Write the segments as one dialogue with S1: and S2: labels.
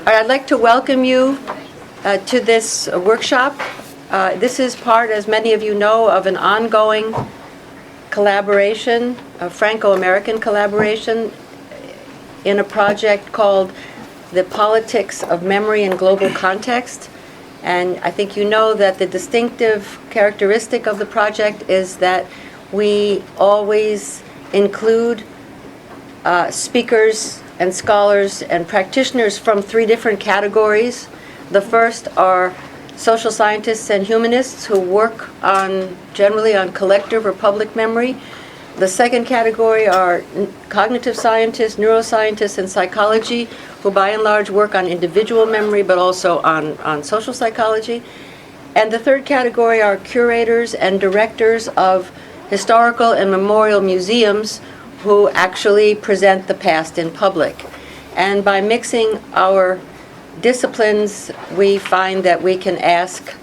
S1: I'd like to welcome you to this workshop. This is part, as many of you know, of an ongoing collaboration, a Franco-American collaboration, in a project called The Politics of Memory in Global Context. And I think you know that the distinctive characteristic of the project is that we always include speakers and scholars and practitioners from three different categories. The first are social scientists and humanists who work generally on collective or public memory. The second category are cognitive scientists, neuroscientists, and psychology, who by and large work on individual memory but also on social psychology. And the third category are curators and directors of historical and memorial museums who actually present the past in public. And by mixing our disciplines, we find that we can ask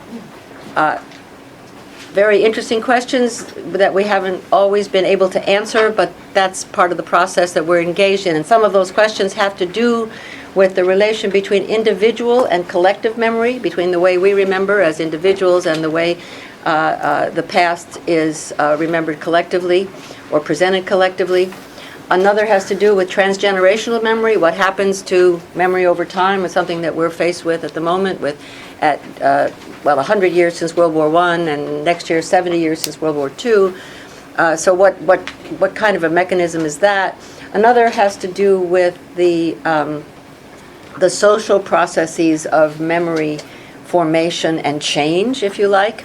S1: very interesting questions that we haven't always been able to answer, but that's part of the process that we're engaged in. And some of those questions have to do with the relation between individual and collective memory, between the way we remember as individuals and the way the past is remembered collectively or presented collectively. Another has to do with transgenerational memory, what happens to memory over time, is something that we're faced with at the moment, with 100 years since World War I, and next year 70 years since World War II. So what kind of a mechanism is that? Another has to do with the social processes of memory formation and change, if you like,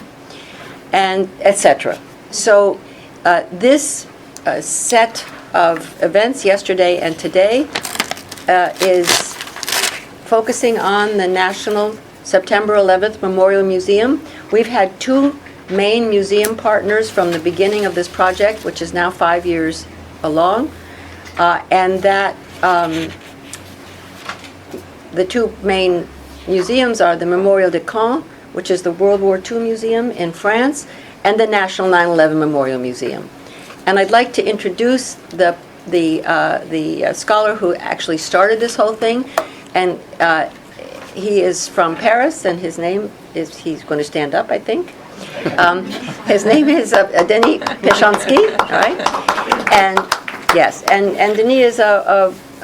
S1: and etc. So this set of events yesterday and today is focusing on the National September 11th Memorial Museum. We've had two main museum partners from the beginning of this project, which is now 5 years along, and that the two main museums are the Mémorial de Caen, which is the World War II museum in France, and the National 9/11 Memorial Museum. And I'd like to introduce the scholar who actually started this whole thing, and he is from Paris, and his name is, he's going to stand up, I think. His name is Denis Péchanski, all right? And yes, and Denis is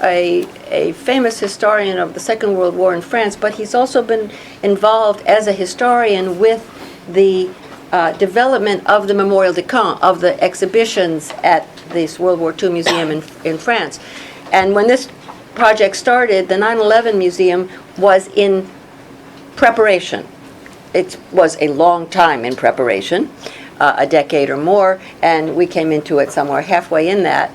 S1: a famous historian of the Second World War in France, but he's also been involved as a historian with the development of the Mémorial de Caen, of the exhibitions at this World War II museum in France. And when this project started, the 9/11 museum was in preparation. It was a long time in preparation, a decade or more, and we came into it somewhere halfway in that.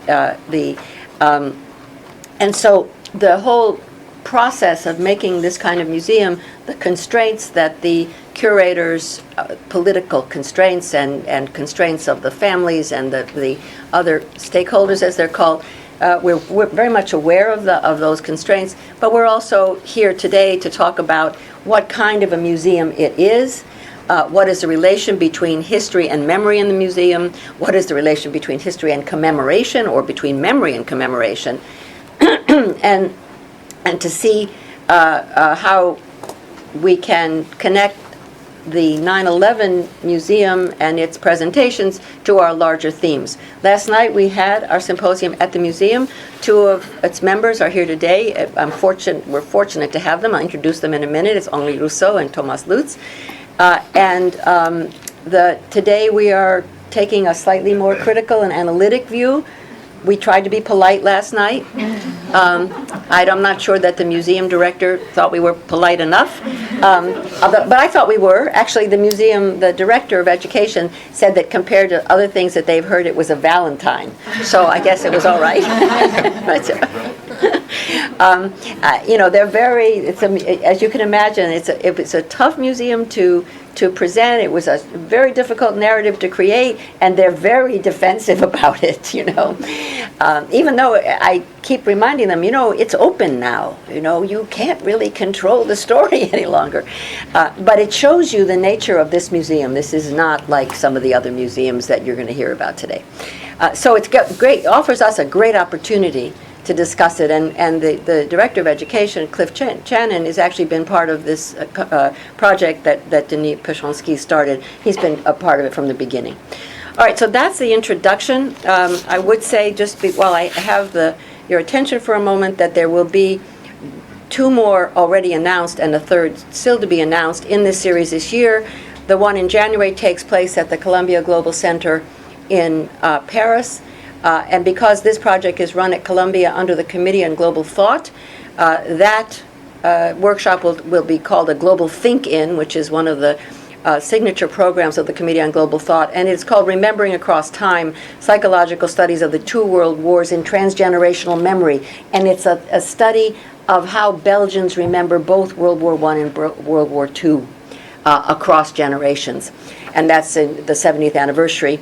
S1: And so the whole process of making this kind of museum, the constraints that the curators, political constraints and constraints of the families and the other stakeholders, as they're called, we're very much aware of those constraints, but we're also here today to talk about what kind of a museum it is, what is the relation between history and memory in the museum, what is the relation between history and commemoration, or between memory and commemoration, and to see how we can connect the 9/11 museum and its presentations to our larger themes. Last night we had our symposium at the museum. Two of its members are here today. We're fortunate to have them. I'll introduce them in a minute. It's Henri Rousso and Thomas Lutz. Today we are taking a slightly more critical and analytic view. We tried to be polite last night. I'm not sure that the museum director thought we were polite enough, but I thought we were. Actually, the director of education said that compared to other things that they've heard, it was a Valentine. So I guess it was all right. They're very, as you can imagine, it's a tough museum to present. It was a very difficult narrative to create, and they're very defensive about it, Even though I keep reminding them, it's open now. You can't really control the story any longer. But it shows you the nature of this museum. This is not like some of the other museums that you're going to hear about today. So it's great, offers us a great opportunity to discuss it. And the Director of Education, Cliff Channon, has actually been part of this project that Denis Peshonsky started. He's been a part of it from the beginning. All right, so that's the introduction. I would say, while I have your attention for a moment, that there will be 2 more already announced and a third still to be announced in this series this year. The one in January takes place at the Columbia Global Center in Paris. And because this project is run at Columbia under the Committee on Global Thought, that workshop will be called a Global Think-In, which is one of the signature programs of the Committee on Global Thought, and it's called Remembering Across Time, Psychological Studies of the 2 World Wars in Transgenerational Memory. And it's a study of how Belgians remember both World War I and World War II across generations. And that's in the 70th anniversary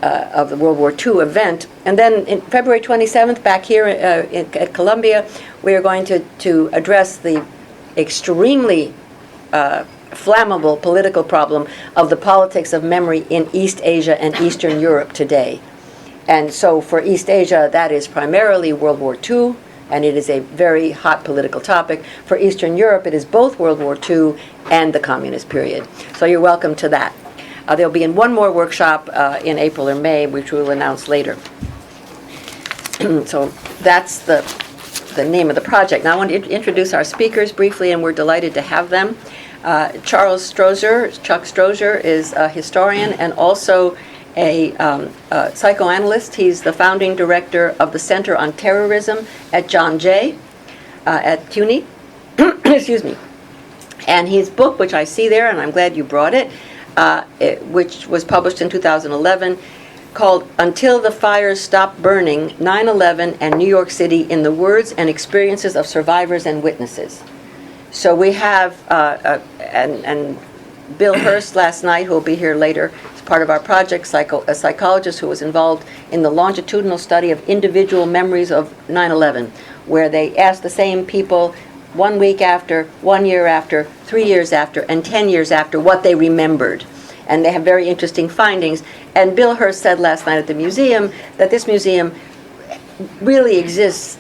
S1: of the World War II event. And then in February 27th, back here at Columbia, we are going to address the extremely flammable political problem of the politics of memory in East Asia and Eastern Europe today. And so for East Asia, that is primarily World War II, and it is a very hot political topic. For Eastern Europe, it is both World War II and the communist period. So you're welcome to that. They'll be in one more workshop in April or May, which we'll announce later. So that's the name of the project. Now I want to introduce our speakers briefly, and we're delighted to have them. Chuck Strozier, is a historian and also a psychoanalyst. He's the founding director of the Center on Terrorism at John Jay at CUNY. Excuse me. And his book, which I see there, and I'm glad you brought it, which was published in 2011, called Until the Fires Stop Burning, 9/11 and New York City in the Words and Experiences of Survivors and Witnesses. So we have, and Bill Hurst last night, who will be here later, as part of our project, a psychologist who was involved in the longitudinal study of individual memories of 9/11, where they asked the same people 1 week after, 1 year after, 3 years after, and 10 years after what they remembered. And they have very interesting findings. And Bill Hurst said last night at the museum that this museum really exists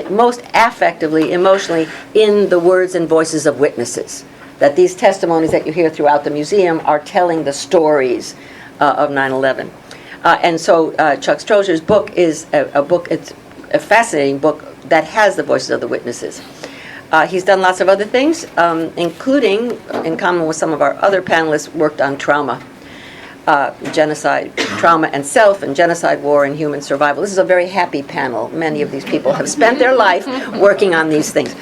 S1: most affectively, emotionally, in the words and voices of witnesses. That these testimonies that you hear throughout the museum are telling the stories of 9/11. And so Chuck Strozier's book is it's a fascinating book that has the voices of the witnesses. He's done lots of other things, including, in common with some of our other panelists, worked on trauma, genocide, trauma and self, and genocide, war, and human survival. This is a very happy panel. Many of these people have spent their life working on these things.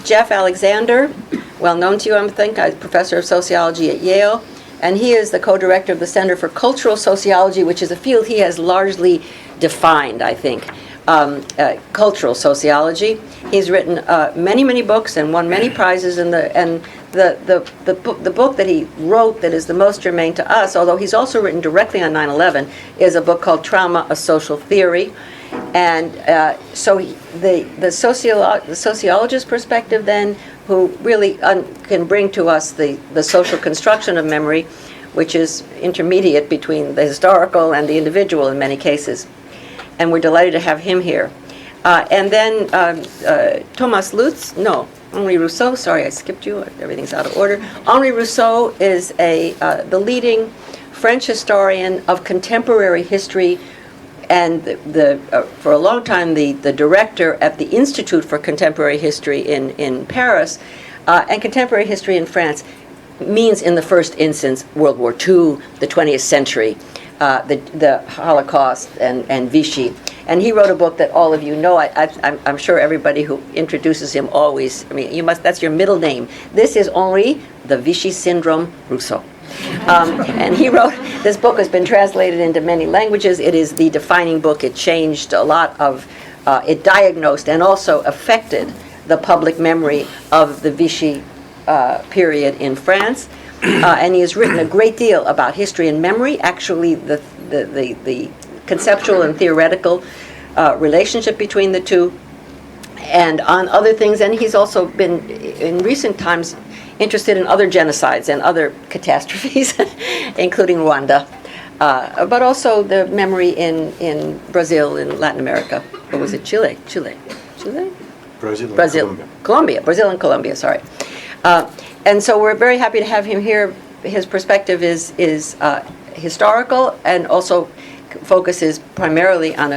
S1: Jeff Alexander, well known to you, I think, professor of sociology at Yale, and he is the co-director of the Center for Cultural Sociology, which is a field he has largely defined, I think. Cultural sociology. He's written many books and won many prizes. And the book that he wrote that is the most germane to us, although he's also written directly on 9/11, is a book called Trauma: A Social Theory. And so the sociologist perspective then, who really can bring to us the social construction of memory, which is intermediate between the historical and the individual in many cases. And we're delighted to have him here. And then Henri Rousso, sorry I skipped you, everything's out of order. Henri Rousso is the leading French historian of contemporary history, and for a long time the director at the Institute for Contemporary History in Paris. And contemporary history in France means, in the first instance, World War II, the 20th century. The Holocaust and Vichy. And he wrote a book that all of you know. I'm sure everybody who introduces him always, that's your middle name. This is Henri, the Vichy Syndrome Rousso. And he wrote, this book has been translated into many languages. It is the defining book. It changed a lot of, it diagnosed and also affected the public memory of the Vichy period in France. And he has written a great deal about history and memory, actually the conceptual and theoretical relationship between the two, and on other things. And he's also been, in recent times, interested in other genocides and other catastrophes, including Rwanda, but also the memory in Brazil, in Latin America. or was it Chile?
S2: Brazil and
S1: Brazil.
S2: Colombia.
S1: Brazil and Colombia, sorry. And so we're very happy to have him here. His perspective is historical and also focuses primarily on,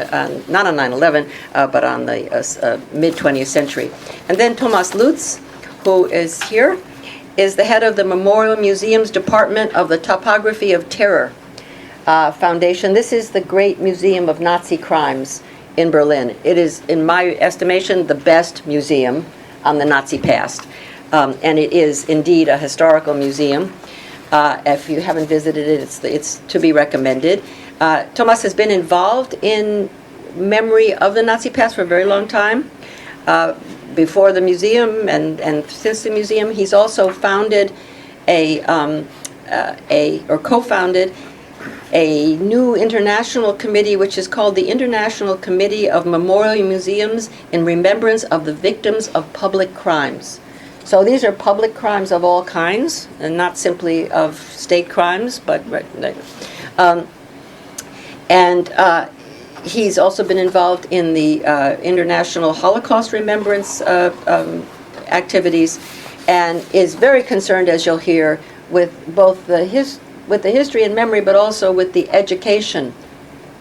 S1: not on 9/11, but on the mid-20th century. And then Thomas Lutz, who is here, is the head of the Memorial Museum's Department of the Topography of Terror Foundation. This is the great museum of Nazi crimes in Berlin. It is, in my estimation, the best museum on the Nazi past. And it is indeed a historical museum. If you haven't visited it, it's to be recommended. Thomas has been involved in memory of the Nazi past for a very long time. Before the museum and since the museum, he's also founded co-founded a new international committee which is called the International Committee of Memorial Museums in Remembrance of the Victims of Public Crimes. So these are public crimes of all kinds, and not simply of state crimes, but he's also been involved in the international Holocaust remembrance activities, and is very concerned, as you'll hear, with both the history and memory, but also with the education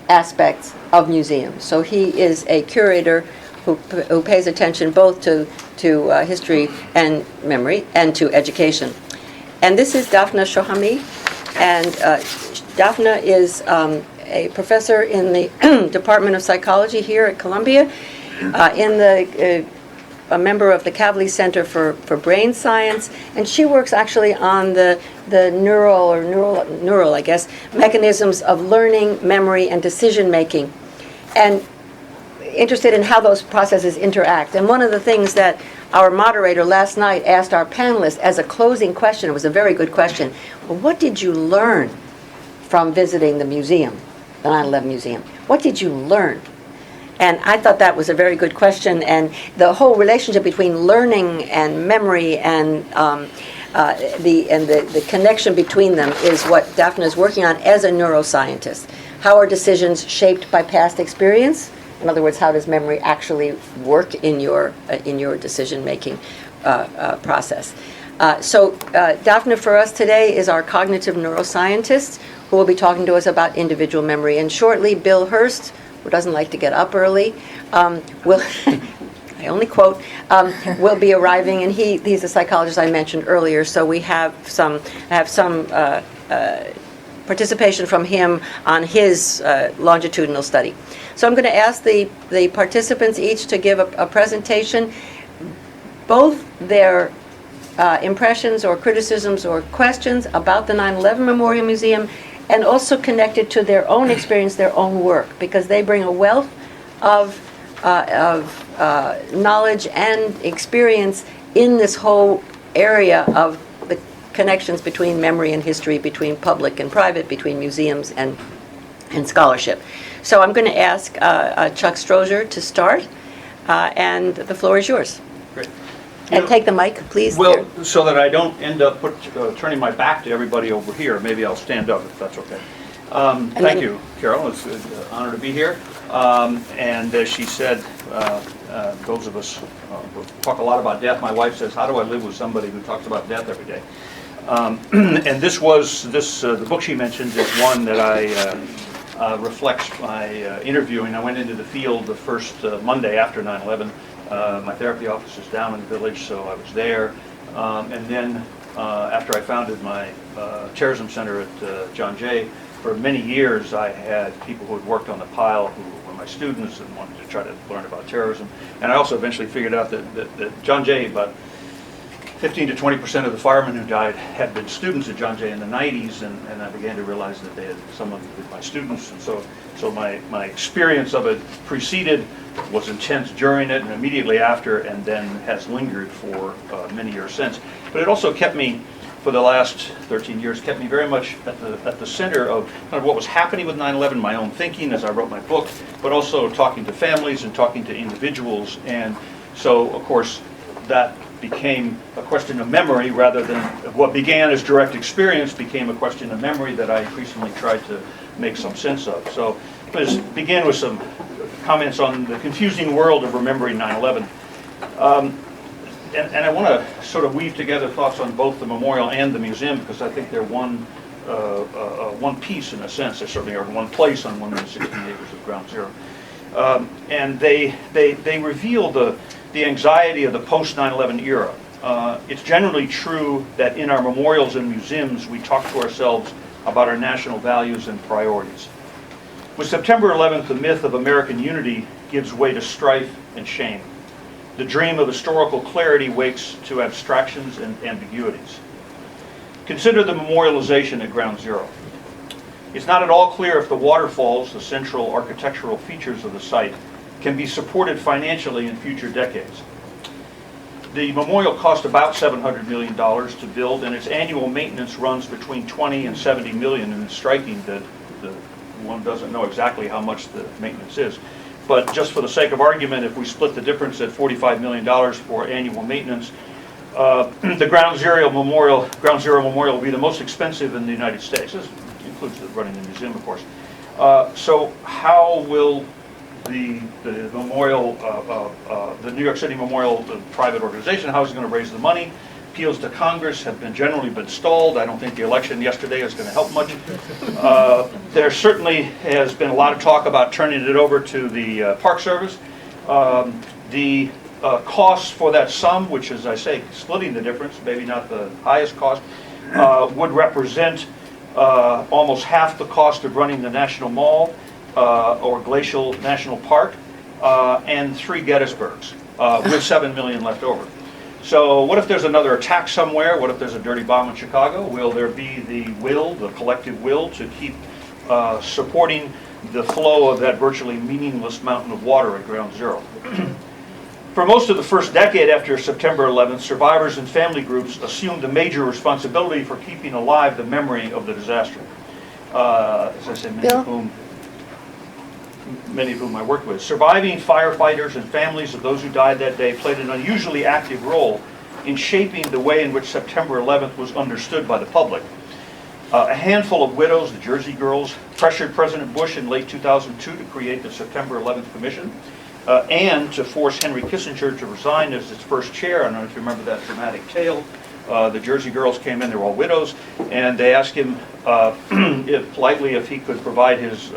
S1: aspects of museums. So he is a curator who pays attention both to history and memory and to education. And this is Daphna Shohamy, and Daphna is a professor in the Department of Psychology here at Columbia, a member of the Kavli Center for Brain Science, and she works actually on the neural, I guess, mechanisms of learning, memory, and decision making, and interested in how those processes interact. And one of the things that our moderator last night asked our panelists as a closing question, it was a very good question, well, what did you learn from visiting the museum, the 9/11 museum? What did you learn? And I thought that was a very good question, and the whole relationship between learning and memory and the connection between them is what Daphna is working on as a neuroscientist. How are decisions shaped by past experience? In other words, how does memory actually work in your decision-making process? So Daphna for us today is our cognitive neuroscientist who will be talking to us about individual memory. And shortly, Bill Hurst, who doesn't like to get up early, will, I only quote, will be arriving, and he's a psychologist I mentioned earlier, so we have some participation from him on his longitudinal study. So I'm going to ask the participants each to give a presentation, both their impressions or criticisms or questions about the 9/11 Memorial Museum, and also connected to their own experience, their own work, because they bring a wealth of knowledge and experience in this whole area of the connections between memory and history, between public and private, between museums and scholarship. So I'm going to ask Chuck Strozier to start, and the floor is yours.
S3: Great.
S1: And take the mic, please.
S3: Well, so that I don't end up turning my back to everybody over here, maybe I'll stand up if that's okay. Thank you, Carol. It's an honor to be here. And as she said, those of us who talk a lot about death, my wife says, how do I live with somebody who talks about death every day? And the book she mentioned is one that reflects my interviewing. I went into the field the first Monday after 9/11. My therapy office is down in the village, so I was there. And then after I founded my terrorism center at John Jay, for many years I had people who had worked on the pile who were my students and wanted to try to learn about terrorism. And I also eventually figured out that John Jay, about 15 to 20% of the firemen who died had been students at John Jay in the 90s, and I began to realize that they had some of them been my students. And so my experience of it preceded, was intense during it and immediately after, and then has lingered for many years since. But it also kept me, for the last 13 years, kept me very much at the center of kind of what was happening with 9/11, my own thinking as I wrote my book, but also talking to families and talking to individuals. And so, of course, that became a question of memory rather than what began as direct experience became a question of memory that I increasingly tried to make some sense of. So let's begin with some comments on the confusing world of remembering 9/11. And I want to sort of weave together thoughts on both the memorial and the museum, because I think they're one piece in a sense. They certainly are in one place on 116 acres of ground zero. And they reveal the anxiety of the post 9/11 era. It's generally true that in our memorials and museums, we talk to ourselves about our national values and priorities. With September 11th, the myth of American unity gives way to strife and shame. The dream of historical clarity wakes to abstractions and ambiguities. Consider the memorialization at ground zero. It's not at all clear if the waterfalls, the central architectural features of the site, can be supported financially in future decades. The memorial cost about $700 million to build, and its annual maintenance runs between 20 and 70 million, and it's striking that one doesn't know exactly how much the maintenance is. But just for the sake of argument, if we split the difference at $45 million for annual maintenance, the Ground Zero Memorial will be the most expensive in the United States. This includes running the museum, of course. So how will the memorial, the New York City Memorial, the private organization, how is it going to raise the money? Appeals to Congress have generally been stalled. I don't think the election yesterday is going to help much. There certainly has been a lot of talk about turning it over to the Park Service. The costs for that sum, which, as I say, splitting the difference, maybe not the highest cost, would represent almost half the cost of running the National Mall or Glacial National Park, and 3 Gettysburgs, with $7 million left over. So what if there's another attack somewhere? What if there's a dirty bomb in Chicago? Will there be the collective will to keep supporting the flow of that virtually meaningless mountain of water at ground zero? For most of the first decade after September 11th, survivors and family groups assumed a major responsibility for keeping alive the memory of the disaster. As I said, many of whom I worked with. Surviving firefighters and families of those who died that day played an unusually active role in shaping the way in which September 11th was understood by the public. A handful of widows, the Jersey Girls, pressured President Bush in late 2002 to create the September 11th Commission and to force Henry Kissinger to resign as its first chair. I don't know if you remember that dramatic tale. The Jersey Girls came in, they were all widows, and they asked him politely if he could provide his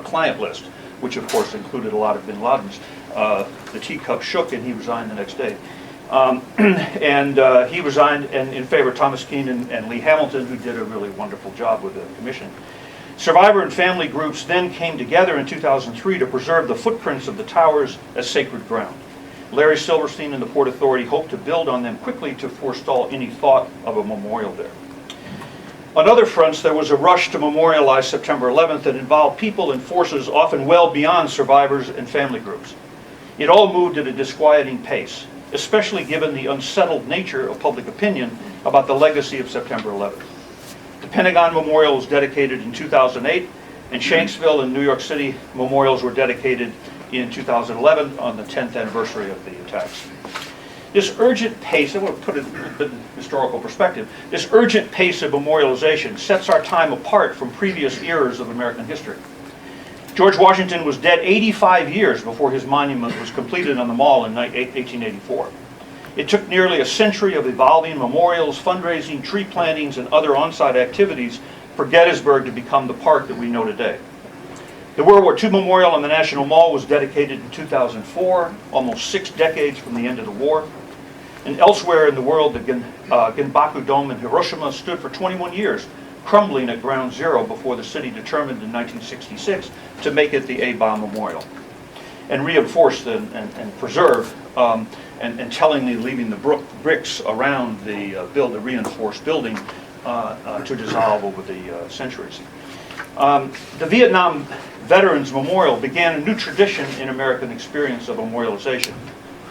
S3: client list, which of course included a lot of bin Ladens. The teacup shook and he resigned the next day. He resigned in favor of Thomas Keane and Lee Hamilton, who did a really wonderful job with the commission. Survivor and family groups then came together in 2003 to preserve the footprints of the towers as sacred ground. Larry Silverstein and the Port Authority hoped to build on them quickly to forestall any thought of a memorial there. On other fronts, there was a rush to memorialize September 11th that involved people and forces often well beyond survivors and family groups. It all moved at a disquieting pace, especially given the unsettled nature of public opinion about the legacy of September 11th. The Pentagon Memorial was dedicated in 2008, and Shanksville and New York City memorials were dedicated in 2011 on the 10th anniversary of the attacks. This urgent pace, I want to put it in historical perspective, this urgent pace of memorialization sets our time apart from previous eras of American history. George Washington was dead 85 years before his monument was completed on the Mall in 1884. It took nearly a century of evolving memorials, fundraising, tree plantings, and other on-site activities for Gettysburg to become the park that we know today. The World War II Memorial on the National Mall was dedicated in 2004, almost 6 decades from the end of the war. And elsewhere in the world, the Genbaku Dome in Hiroshima stood for 21 years, crumbling at ground zero before the city determined in 1966 to make it the A-bomb memorial and reinforce and preserve and tellingly leaving the bricks around the reinforced building to dissolve over the centuries. The Vietnam Veterans Memorial began a new tradition in American experience of memorialization.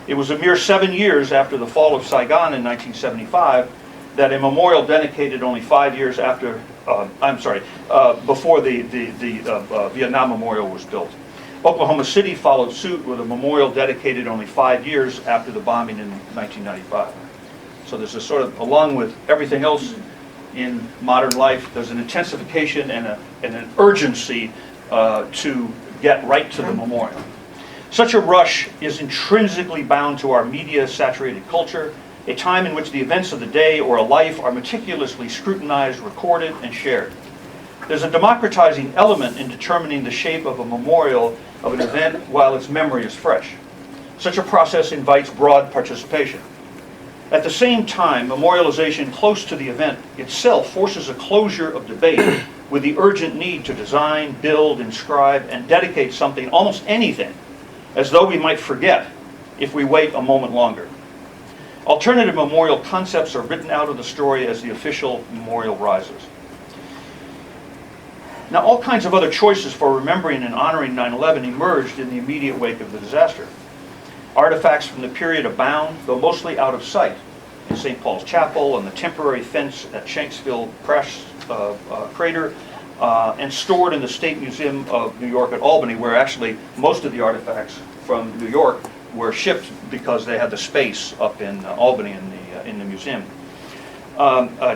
S3: It was a mere 7 years after the fall of Saigon in 1975 that a memorial dedicated only 5 years after, before the Vietnam Memorial was built. Oklahoma City followed suit with a memorial dedicated only 5 years after the bombing in 1995. So there's a sort of, along with everything else in modern life, there's an intensification and an urgency to get right to the memorial. Such a rush is intrinsically bound to our media-saturated culture, a time in which the events of the day or a life are meticulously scrutinized, recorded, and shared. There's a democratizing element in determining the shape of a memorial of an event while its memory is fresh. Such a process invites broad participation. At the same time, memorialization close to the event itself forces a closure of debate with the urgent need to design, build, inscribe, and dedicate something, almost anything, as though we might forget if we wait a moment longer. Alternative memorial concepts are written out of the story as the official memorial rises. Now, all kinds of other choices for remembering and honoring 9/11 emerged in the immediate wake of the disaster. Artifacts from the period abound, though mostly out of sight, in St. Paul's Chapel and the temporary fence at Shanksville Press crater, and stored in the State Museum of New York at Albany, where actually most of the artifacts from New York were shipped because they had the space up in Albany in the museum.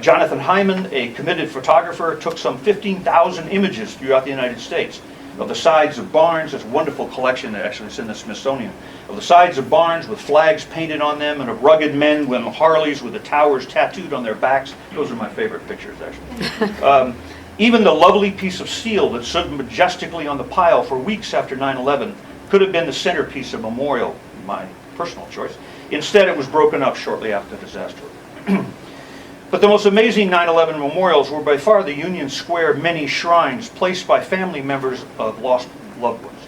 S3: Jonathan Hyman, a committed photographer, took some 15,000 images throughout the United States of the sides of barns. There's a wonderful collection that actually is in the Smithsonian, of the sides of barns with flags painted on them, and of rugged men with Harleys with the towers tattooed on their backs. Those are my favorite pictures, actually. Even the lovely piece of steel that stood majestically on the pile for weeks after 9/11 could have been the centerpiece of memorial, my personal choice. Instead, it was broken up shortly after the disaster. But the most amazing 9/11 memorials were by far the Union Square many shrines placed by family members of lost loved ones.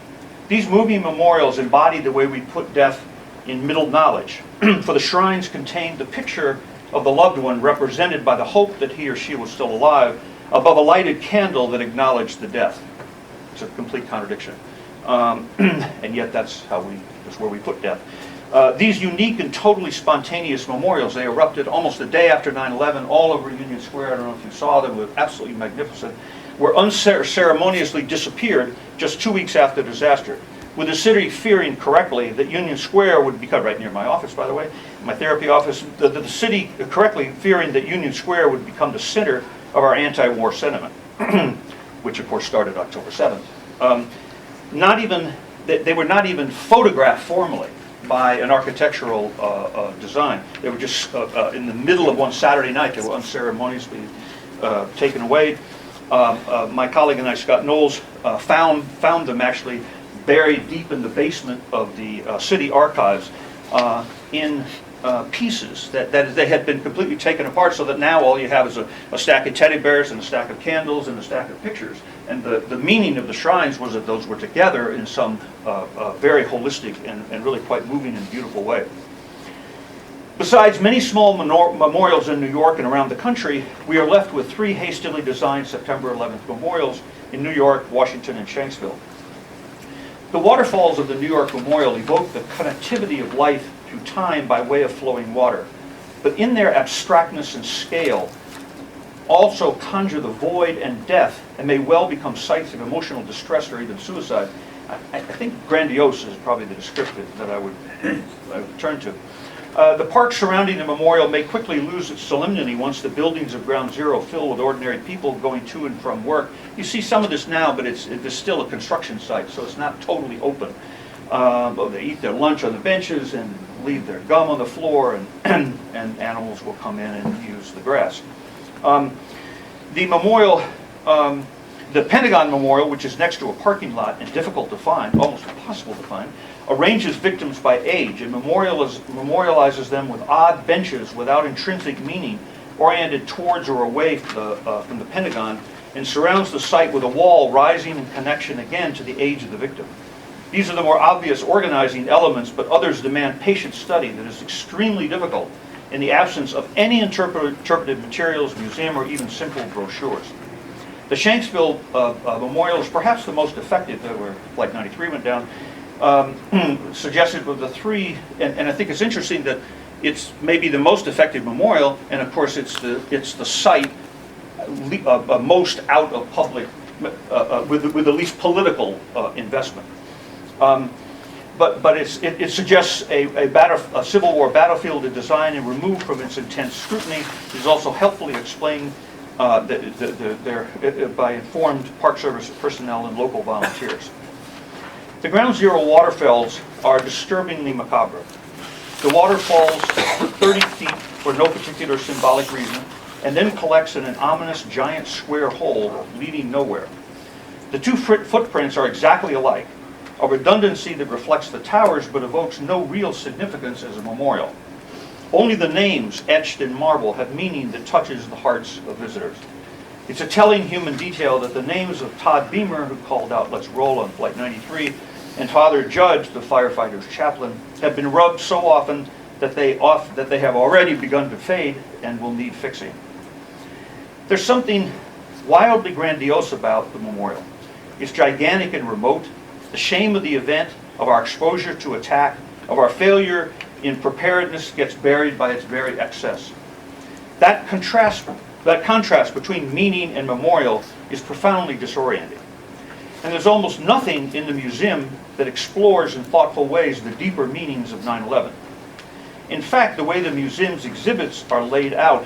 S3: These moving memorials embodied the way we put death in middle knowledge, for the shrines contained the picture of the loved one represented by the hope that he or she was still alive above a lighted candle that acknowledged the death. It's a complete contradiction. And yet that's where we put death. These unique and totally spontaneous memorials, they erupted almost the day after 9/11 all over Union Square. I don't know if you saw them, they were absolutely magnificent. Were unceremoniously disappeared just 2 weeks after the disaster, with the city fearing correctly that Union Square would become, right near my office by the way, my therapy office, the city correctly fearing that Union Square would become the center of our anti-war sentiment, which of course started October 7th. They were not even photographed formally by an architectural design. They were just in the middle of one Saturday night. They were unceremoniously taken away. My colleague and I, Scott Knowles, found them actually buried deep in the basement of the city archives in pieces that they had been completely taken apart, so that now all you have is a stack of teddy bears and a stack of candles and a stack of pictures. And the meaning of the shrines was that those were together in some very holistic and really quite moving and beautiful way. Besides many small memorials in New York and around the country, we are left with 3 hastily designed September 11th memorials in New York, Washington, and Shanksville. The waterfalls of the New York Memorial evoke the connectivity of life through time by way of flowing water, but in their abstractness and scale, also conjure the void and death, and may well become sites of emotional distress or even suicide. I think grandiose is probably the descriptive that I would turn to. The park surrounding the memorial may quickly lose its solemnity once the buildings of Ground Zero fill with ordinary people going to and from work. You see some of this now, but it's still a construction site, so it's not totally open. They eat their lunch on the benches and leave their gum on the floor, and animals will come in and use the grass. The memorial, the Pentagon Memorial, which is next to a parking lot and difficult to find, almost impossible to find, arranges victims by age and memorializes them with odd benches without intrinsic meaning, oriented towards or away from the Pentagon, and surrounds the site with a wall rising in connection again to the age of the victim. These are the more obvious organizing elements, but others demand patient study that is extremely difficult in the absence of any interpretive materials, museum, or even simple brochures. The Shanksville Memorial is perhaps the most effective, where Flight 93 went down, suggested with the 3, and I think it's interesting that it's maybe the most effective memorial, and of course it's the site most out of public, with the least political investment. But it suggests a Civil War battlefield in design and removed from its intense scrutiny. It is also helpfully explained by informed Park Service personnel and local volunteers. The Ground Zero waterfalls are disturbingly macabre. The water falls 30 feet for no particular symbolic reason, and then collects in an ominous giant square hole leading nowhere. The two footprints are exactly alike, a redundancy that reflects the towers but evokes no real significance as a memorial. Only the names etched in marble have meaning that touches the hearts of visitors. It's a telling human detail that the names of Todd Beamer, who called out "Let's roll" on Flight 93, and Father Judge, the firefighter's chaplain, have been rubbed so often that they have already begun to fade and will need fixing. There's something wildly grandiose about the memorial. It's gigantic and remote. The shame of the event, of our exposure to attack, of our failure in preparedness gets buried by its very excess. That contrast between meaning and memorial is profoundly disorienting. And there's almost nothing in the museum that explores in thoughtful ways the deeper meanings of 9/11. In fact, the way the museum's exhibits are laid out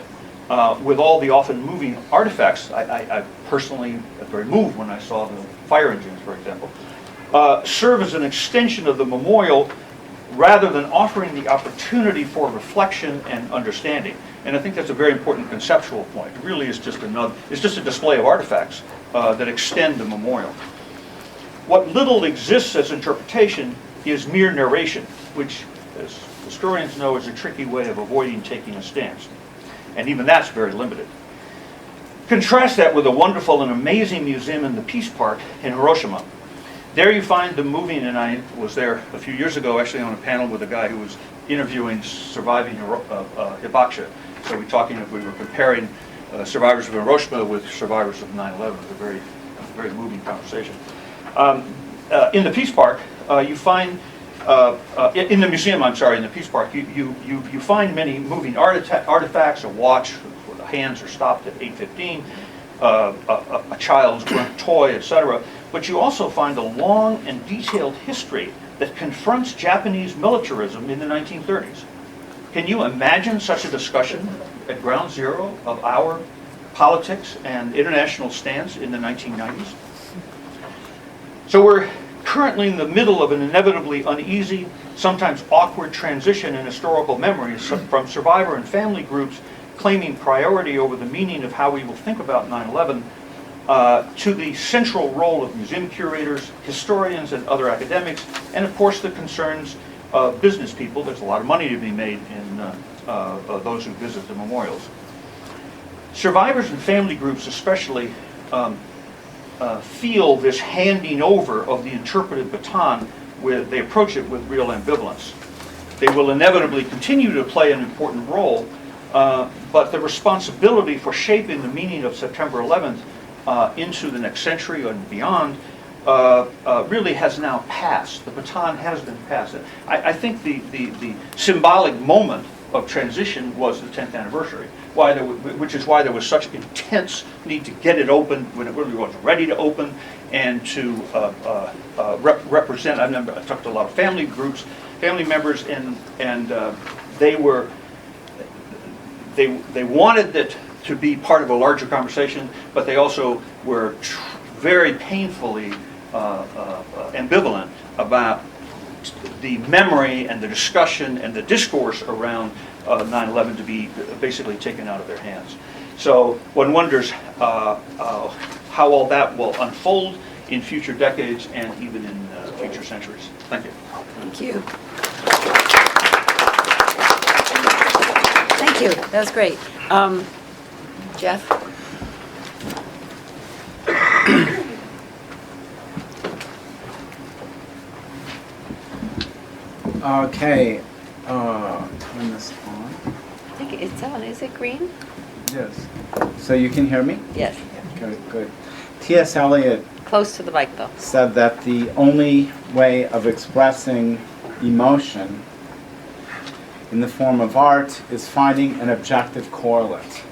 S3: with all the often moving artifacts, I personally was very moved when I saw the fire engines, for example, serve as an extension of the memorial rather than offering the opportunity for reflection and understanding. And I think that's a very important conceptual point. It really is just a display of artifacts that extend the memorial. What little exists as interpretation is mere narration, which, as historians know, is a tricky way of avoiding taking a stance. And even that's very limited. Contrast that with a wonderful and amazing museum in the Peace Park in Hiroshima. There you find the moving, and I was there a few years ago actually on a panel with a guy who was interviewing surviving Hibakusha. So we were comparing survivors of Hiroshima with survivors of 9/11. It was a very moving conversation. In the Peace Park, you find in the museum, in the Peace Park, you find many moving artifacts, a watch where the hands are stopped at 8:15, a child's burnt toy, etc. But you also find a long and detailed history that confronts Japanese militarism in the 1930s. Can you imagine such a discussion at ground zero of our politics and international stance in the 1990s? So we're currently in the middle of an inevitably uneasy, sometimes awkward transition in historical memories from survivor and family groups claiming priority over the meaning of how we will think about 9/11 to the central role of museum curators, historians, and other academics, and of course the concerns of business people. There's a lot of money to be made in those who visit the memorials. Survivors and family groups especially feel this handing over of the interpretive baton they approach it with real ambivalence. They will inevitably continue to play an important role, but the responsibility for shaping the meaning of September 11th into the next century and beyond really has now passed. The baton has been passed. I think the symbolic moment of transition was the 10th anniversary, which is why there was such intense need to get it open when it really was ready to open, and to represent. I talked to a lot of family groups, family members, and they wanted it to be part of a larger conversation, but they also were very painfully ambivalent about the memory and the discussion and the discourse around 9/11 to be basically taken out of their hands. So one wonders how all that will unfold in future decades and even in future centuries. Thank you.
S1: Thank you. Thank you. That was great. Jeff?
S2: Okay, turn this on.
S1: I think it's on. Is it green?
S2: Yes. So you can hear me?
S1: Yes.
S2: Good, good. T.S. Eliot
S1: Close to the mic, though.
S2: said that the only way of expressing emotion in the form of art is finding an objective correlate.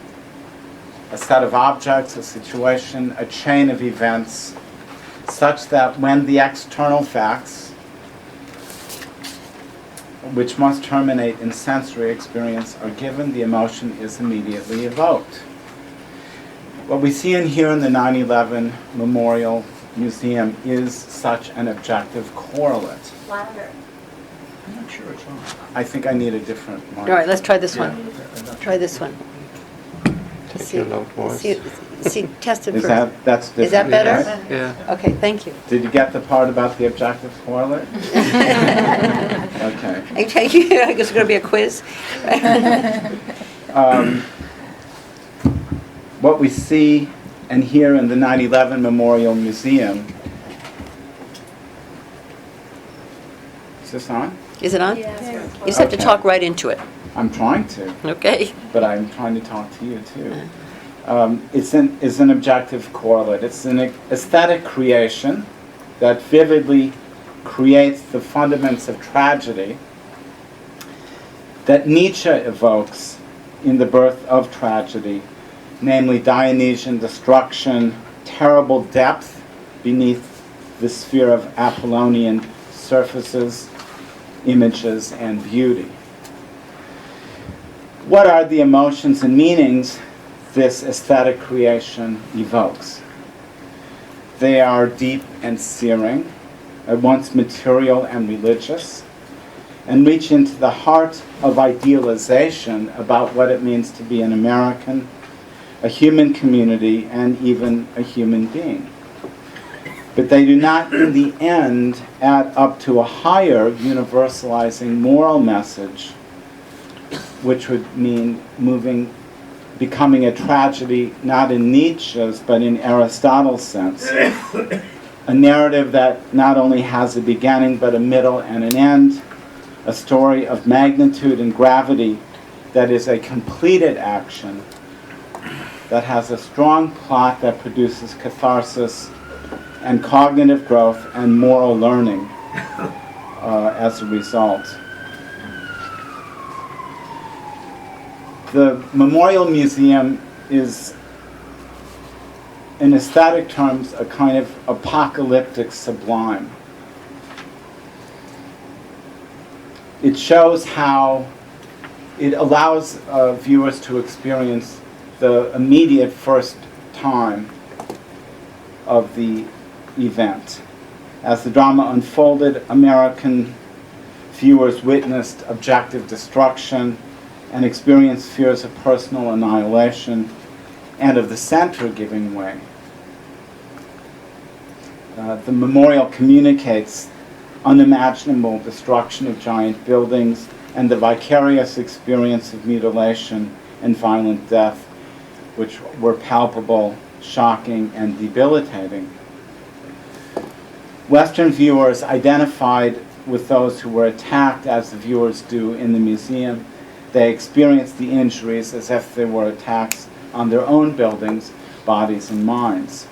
S2: A set of objects, a situation, a chain of events, such that when the external facts, which must terminate in sensory experience, are given, the emotion is immediately evoked. What we see in here in the 9/11 memorial Museum is such an objective correlate.
S4: Louder.
S3: I'm not sure it's on.
S2: I think I need a different
S1: All
S2: mic.
S1: right, let's try this
S3: Yeah.
S1: one. Try this one.
S5: Take your loud voice.
S1: See, test it
S2: Is
S1: first.
S2: that's different?
S1: Is that better?
S2: right?
S5: Yeah.
S1: Okay, thank you.
S2: Did you get the part about the objective correlate? Okay.
S1: I tell you, I guess it's going to be a quiz.
S2: What we see and hear in the 9/11 Memorial Museum. Is this on?
S1: Is it on?
S4: Yes.
S1: You just have to
S2: Okay.
S1: talk right into it,
S2: I'm trying to,
S1: okay?
S2: but I'm trying to talk to you too. It's an objective correlate. It's an aesthetic creation that vividly creates the fundaments of tragedy that Nietzsche evokes in The Birth of Tragedy, namely Dionysian destruction, terrible depth beneath the sphere of Apollonian surfaces, images, and beauty. What are the emotions and meanings this aesthetic creation evokes? They are deep and searing, at once material and religious, and reach into the heart of idealization about what it means to be an American, a human community, and even a human being. But they do not, in the end, add up to a higher universalizing moral message, which would mean becoming a tragedy, not in Nietzsche's, but in Aristotle's sense. A narrative that not only has a beginning, but a middle and an end. A story of magnitude and gravity that is a completed action, that has a strong plot that produces catharsis and cognitive growth and moral learning as a result. The Memorial Museum is, in aesthetic terms, a kind of apocalyptic sublime. It shows how it allows viewers to experience the immediate first time of the event. As the drama unfolded, American viewers witnessed objective destruction and experienced fears of personal annihilation and of the center giving way. The memorial communicates unimaginable destruction of giant buildings and the vicarious experience of mutilation and violent death, which were palpable, shocking, and debilitating. Western viewers identified with those who were attacked as the viewers do in the museum. They experienced the injuries as if they were attacks on their own buildings, bodies, and minds.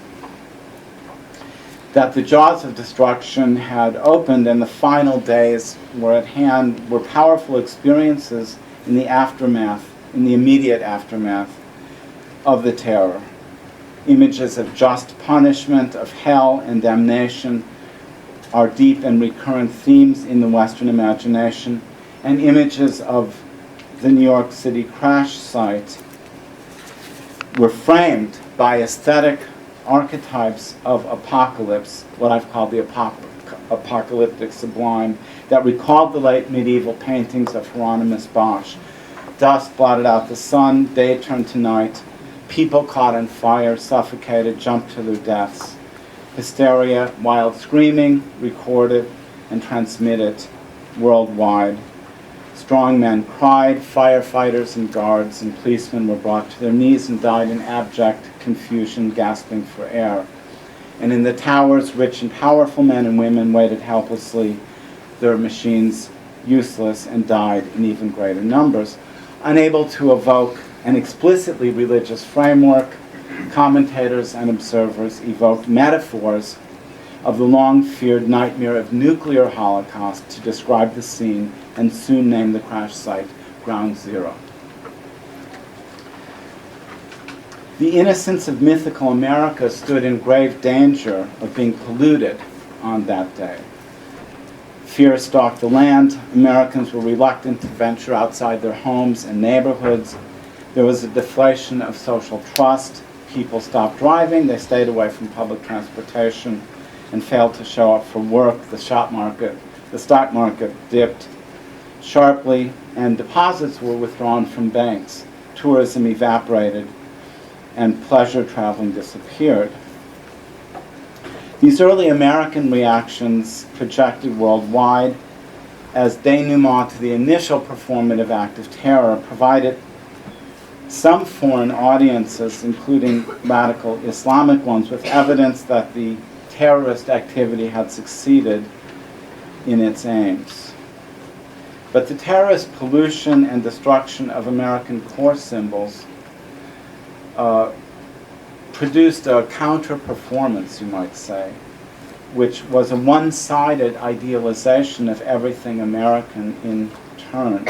S2: That the jaws of destruction had opened and the final days were at hand were powerful experiences in the aftermath, in the immediate aftermath of the terror. Images of just punishment, of hell and damnation are deep and recurrent themes in the Western imagination, and images of the New York City crash site were framed by aesthetic archetypes of apocalypse, what I've called the apocalyptic sublime, that recalled the late medieval paintings of Hieronymus Bosch. Dust blotted out the sun, day turned to night, people caught on fire, suffocated, jumped to their deaths. Hysteria, wild screaming, recorded and transmitted worldwide. Strong men cried, firefighters and guards and policemen were brought to their knees and died in abject confusion, gasping for air. And in the towers, rich and powerful men and women waited helplessly, their machines useless, and died in even greater numbers. Unable to evoke an explicitly religious framework, commentators and observers evoked metaphors of the long-feared nightmare of nuclear holocaust to describe the scene and soon named the crash site Ground Zero. The innocence of mythical America stood in grave danger of being polluted on that day. Fear stalked the land. Americans were reluctant to venture outside their homes and neighborhoods. There was a deflation of social trust. People stopped driving. They stayed away from public transportation. and failed to show up for work, the stock market dipped sharply, and deposits were withdrawn from banks. Tourism evaporated, and pleasure traveling disappeared. These early American reactions projected worldwide as denouement to the initial performative act of terror provided some foreign audiences, including radical Islamic ones, with evidence that the terrorist activity had succeeded in its aims. But the terrorist pollution and destruction of American core symbols produced a counter-performance, you might say, which was a one-sided idealization of everything American in turn.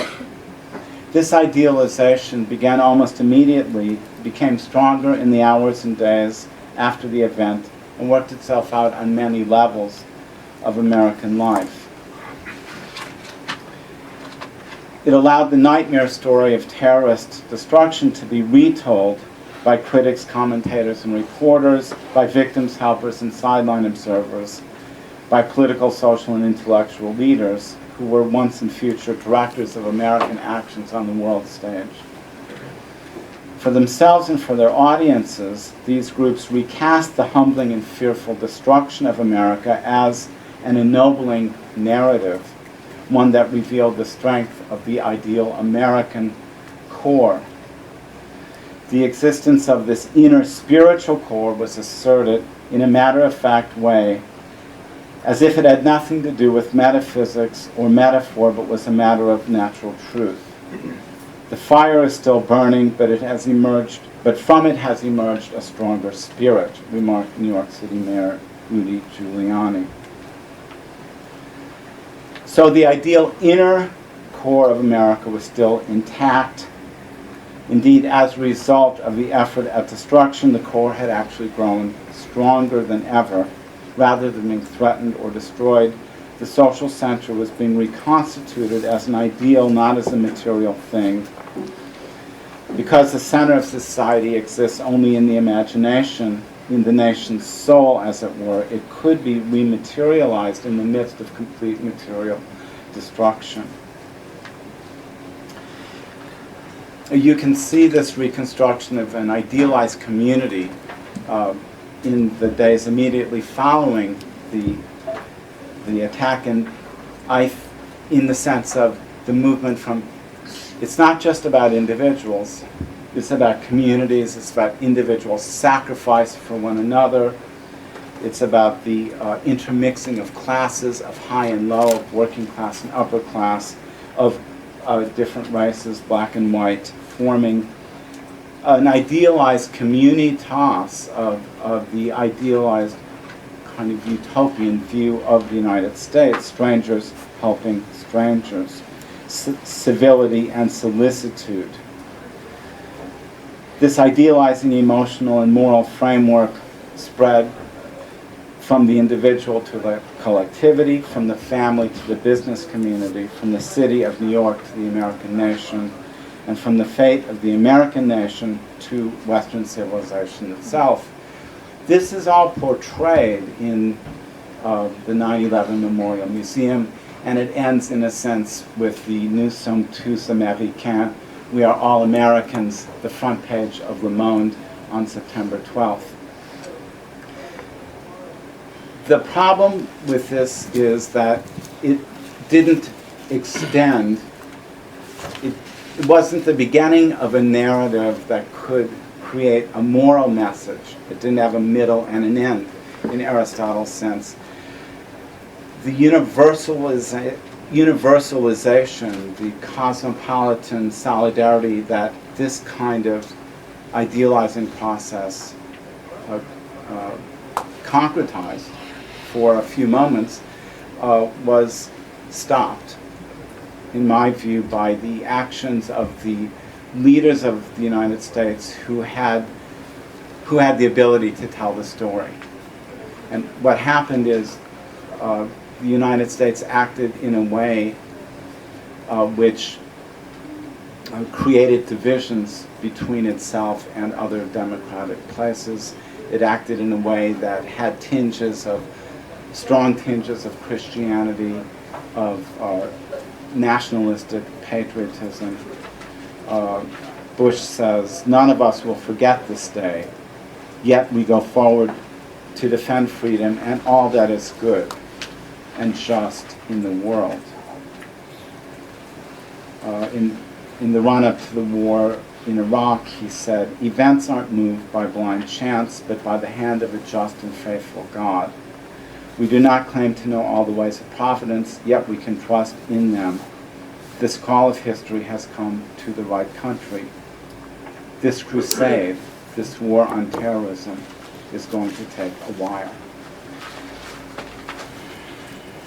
S2: This idealization began almost immediately, became stronger in the hours and days after the event, and worked itself out on many levels of American life. It allowed the nightmare story of terrorist destruction to be retold by critics, commentators, and reporters, by victims, helpers, and sideline observers, by political, social, and intellectual leaders who were once and future directors of American actions on the world stage. For themselves and for their audiences, these groups recast the humbling and fearful destruction of America as an ennobling narrative, one that revealed the strength of the ideal American core. The existence of this inner spiritual core was asserted in a matter-of-fact way, as if it had nothing to do with metaphysics or metaphor, but was a matter of natural truth. The fire is still burning, but from it has emerged a stronger spirit, remarked New York City Mayor Rudy Giuliani. So the ideal inner core of America was still intact. Indeed, as a result of the effort at destruction, the core had actually grown stronger than ever. Rather than being threatened or destroyed, the social center was being reconstituted as an ideal, not as a material thing. Because the center of society exists only in the imagination, in the nation's soul, as it were, it could be rematerialized in the midst of complete material destruction. You can see this reconstruction of an idealized community in the days immediately following the attack, and in the sense of the movement from, it's not just about individuals, it's about communities, it's about individual sacrifice for one another, it's about the intermixing of classes, of high and low, of working class and upper class, of different races, black and white, forming an idealized communitas of the idealized kind of utopian view of the United States, strangers helping strangers, civility and solicitude. This idealizing emotional and moral framework spread from the individual to the collectivity, from the family to the business community, from the city of New York to the American nation, and from the fate of the American nation to Western civilization itself. This is all portrayed in the 9/11 Memorial Museum, and it ends in a sense with the Nous sommes tous Américains, we are all Americans, the front page of Le Monde on September 12th. The problem with this is that it didn't extend, it wasn't the beginning of a narrative that could create a moral message. It didn't have a middle and an end in Aristotle's sense. The universalization, the cosmopolitan solidarity that this kind of idealizing process concretized for a few moments was stopped, in my view, by the actions of the leaders of the United States who had the ability to tell the story. And what happened is the United States acted in a way which created divisions between itself and other democratic places. It acted in a way that had tinges of strong tinges of Christianity, of nationalistic patriotism. Bush says, none of us will forget this day, yet we go forward to defend freedom and all that is good and just in the world. In the run-up to the war in Iraq, he said, events aren't moved by blind chance, but by the hand of a just and faithful God. We do not claim to know all the ways of providence, yet we can trust in them. This call of history has come to the right country. This crusade, this war on terrorism, is going to take a while.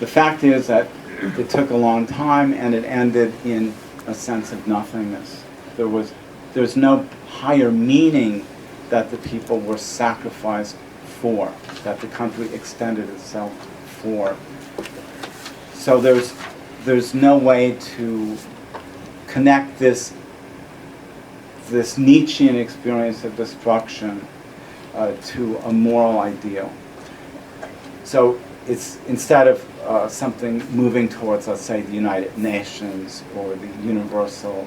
S2: The fact is that it took a long time and it ended in a sense of nothingness. There's no higher meaning that the people were sacrificed for, that the country extended itself for. So there's no way to connect this Nietzschean experience of destruction to a moral ideal. So it's instead of something moving towards, let's say, the United Nations or the Universal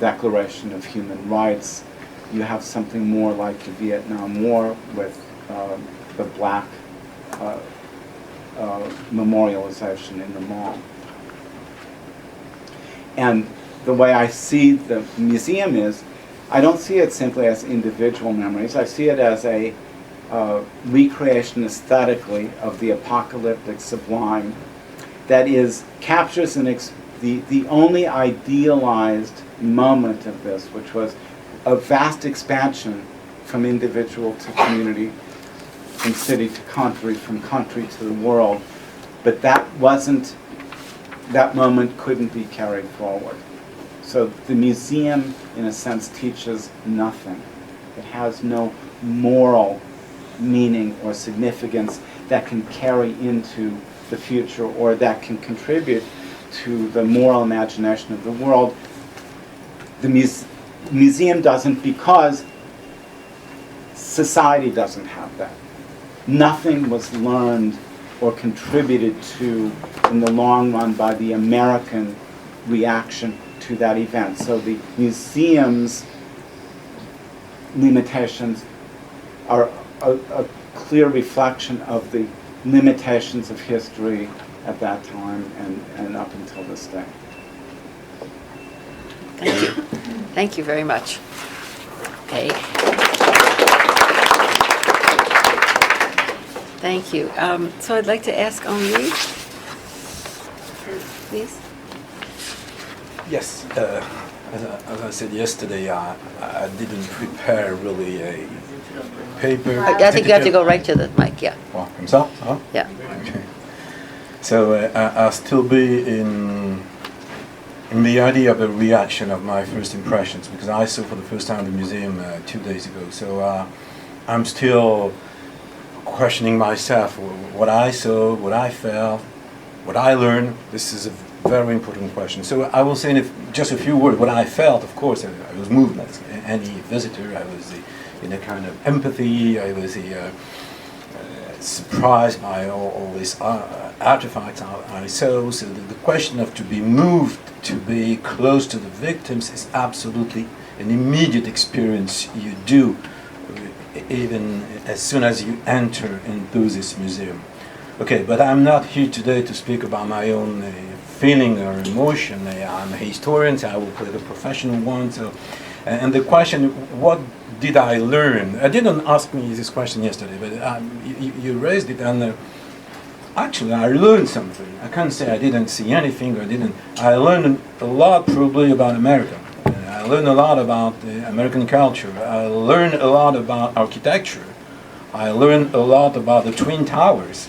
S2: Declaration of Human Rights, you have something more like the Vietnam War with the black memorialization in the mall. And the way I see the museum is, I don't see it simply as individual memories. I see it as a recreation aesthetically of the apocalyptic sublime that captures the only idealized moment of this, which was a vast expansion from individual to community, from city to country, from country to the world. But that moment couldn't be carried forward. So the museum, in a sense, teaches nothing. It has no moral meaning or significance that can carry into the future or that can contribute to the moral imagination of the world. The museum doesn't, because society doesn't have that. Nothing was learned or contributed to in the long run by the American reaction to that event. So the museum's limitations are a clear reflection of the limitations of history at that time and up until this day.
S1: Thank you. Thank you very much. Okay. Thank you. So I'd like to ask Henri, please.
S4: Yes, as I said yesterday, I didn't prepare really a paper.
S1: I think you have to go right to the mic, yeah.
S4: Oh, comme ça? Huh?
S1: Yeah.
S4: Okay. So I'll still be in the idea of a reaction of my first impressions, because I saw for the first time the museum 2 days ago. So I'm still questioning myself, what I saw, what I felt, what I learned. This is a very important question. So I will say in just a few words what I felt. Of course, I was moved like any visitor. I was in a kind of empathy. I was surprised by all these artifacts I saw. So the question of to be moved, to be close to the victims is absolutely an immediate experience you do, even as soon as you enter into this museum. Okay, but I'm not here today to speak about my own feeling or emotion. I'm a historian, so I will play the professional one. So, and the question, what did I learn? I didn't ask me this question yesterday, but you raised it, and actually I learned something. I can't say I didn't see anything, or didn't. I learned a lot probably about America. I learned a lot about American culture. I learned a lot about architecture. I learned a lot about the Twin Towers.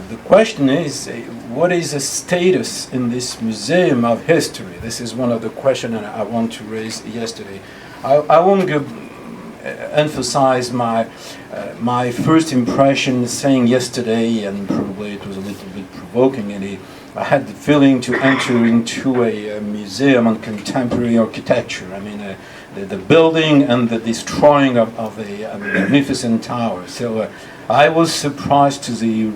S4: The question is, what is the status in this museum of history? This is one of the questions I want to raise yesterday. I won't emphasize my first impression saying yesterday, and probably it was a little bit provoking, and I had the feeling to enter into a museum on contemporary architecture. I mean, the building and the destroying of the magnificent tower. So I was surprised to the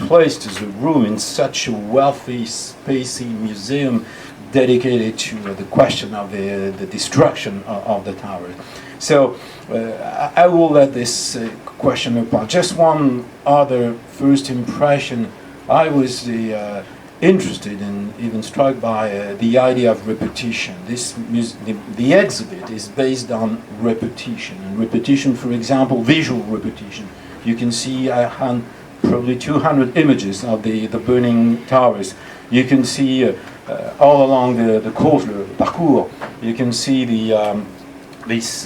S4: place, to the room in such a wealthy, spacey museum dedicated to the question of the destruction of the tower. So I will let this question apart. Just one other first impression. I was interested and even struck by the idea of repetition. The exhibit is based on repetition. And repetition, for example, visual repetition. You can see probably 200 images of the burning towers. You can see all along the course, the parcours, you can see these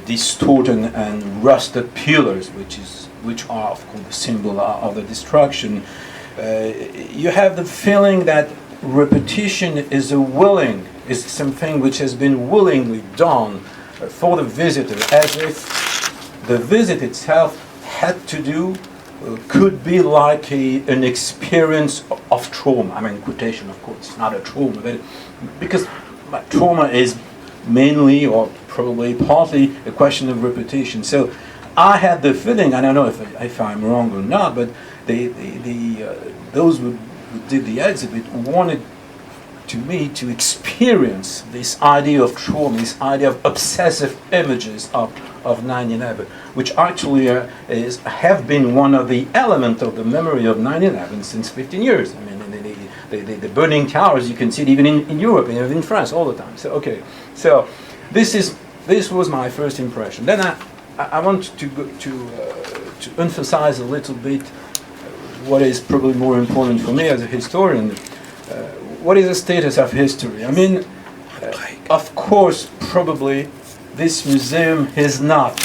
S4: distorted and rusted pillars, which are of course the symbol of the destruction. You have the feeling that repetition is something which has been willingly done for the visitor, as if the visit itself had to do, could be like an experience of trauma. I mean, quotation, of course, it's not a trauma, but because trauma is mainly or probably partly a question of repetition. So I had the feeling, I don't know if I'm wrong or not, but those who did the exhibit wanted me to experience this idea of trauma, this idea of obsessive images of 9/11, which actually have been one of the elements of the memory of 9/11 since 15 years. I mean, the burning towers, you can see it even in Europe and even in France all the time. So okay, so this was my first impression. Then I want to emphasize a little bit what is probably more important for me as a historian. What is the status of history? I mean, of course, probably this museum is not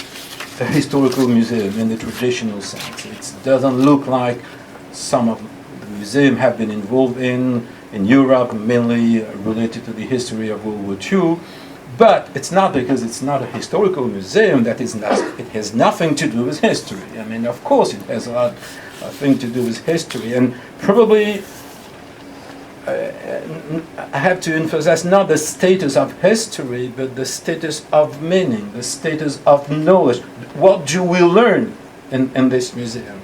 S4: a historical museum in the traditional sense. It doesn't look like some of the museums have been involved in Europe, mainly related to the history of World War II. But it's not because it's not a historical museum that it has nothing to do with history. I mean, of course, it has a lot of things to do with history, and probably I have to emphasize not the status of history, but the status of meaning, the status of knowledge. What do we learn in this museum?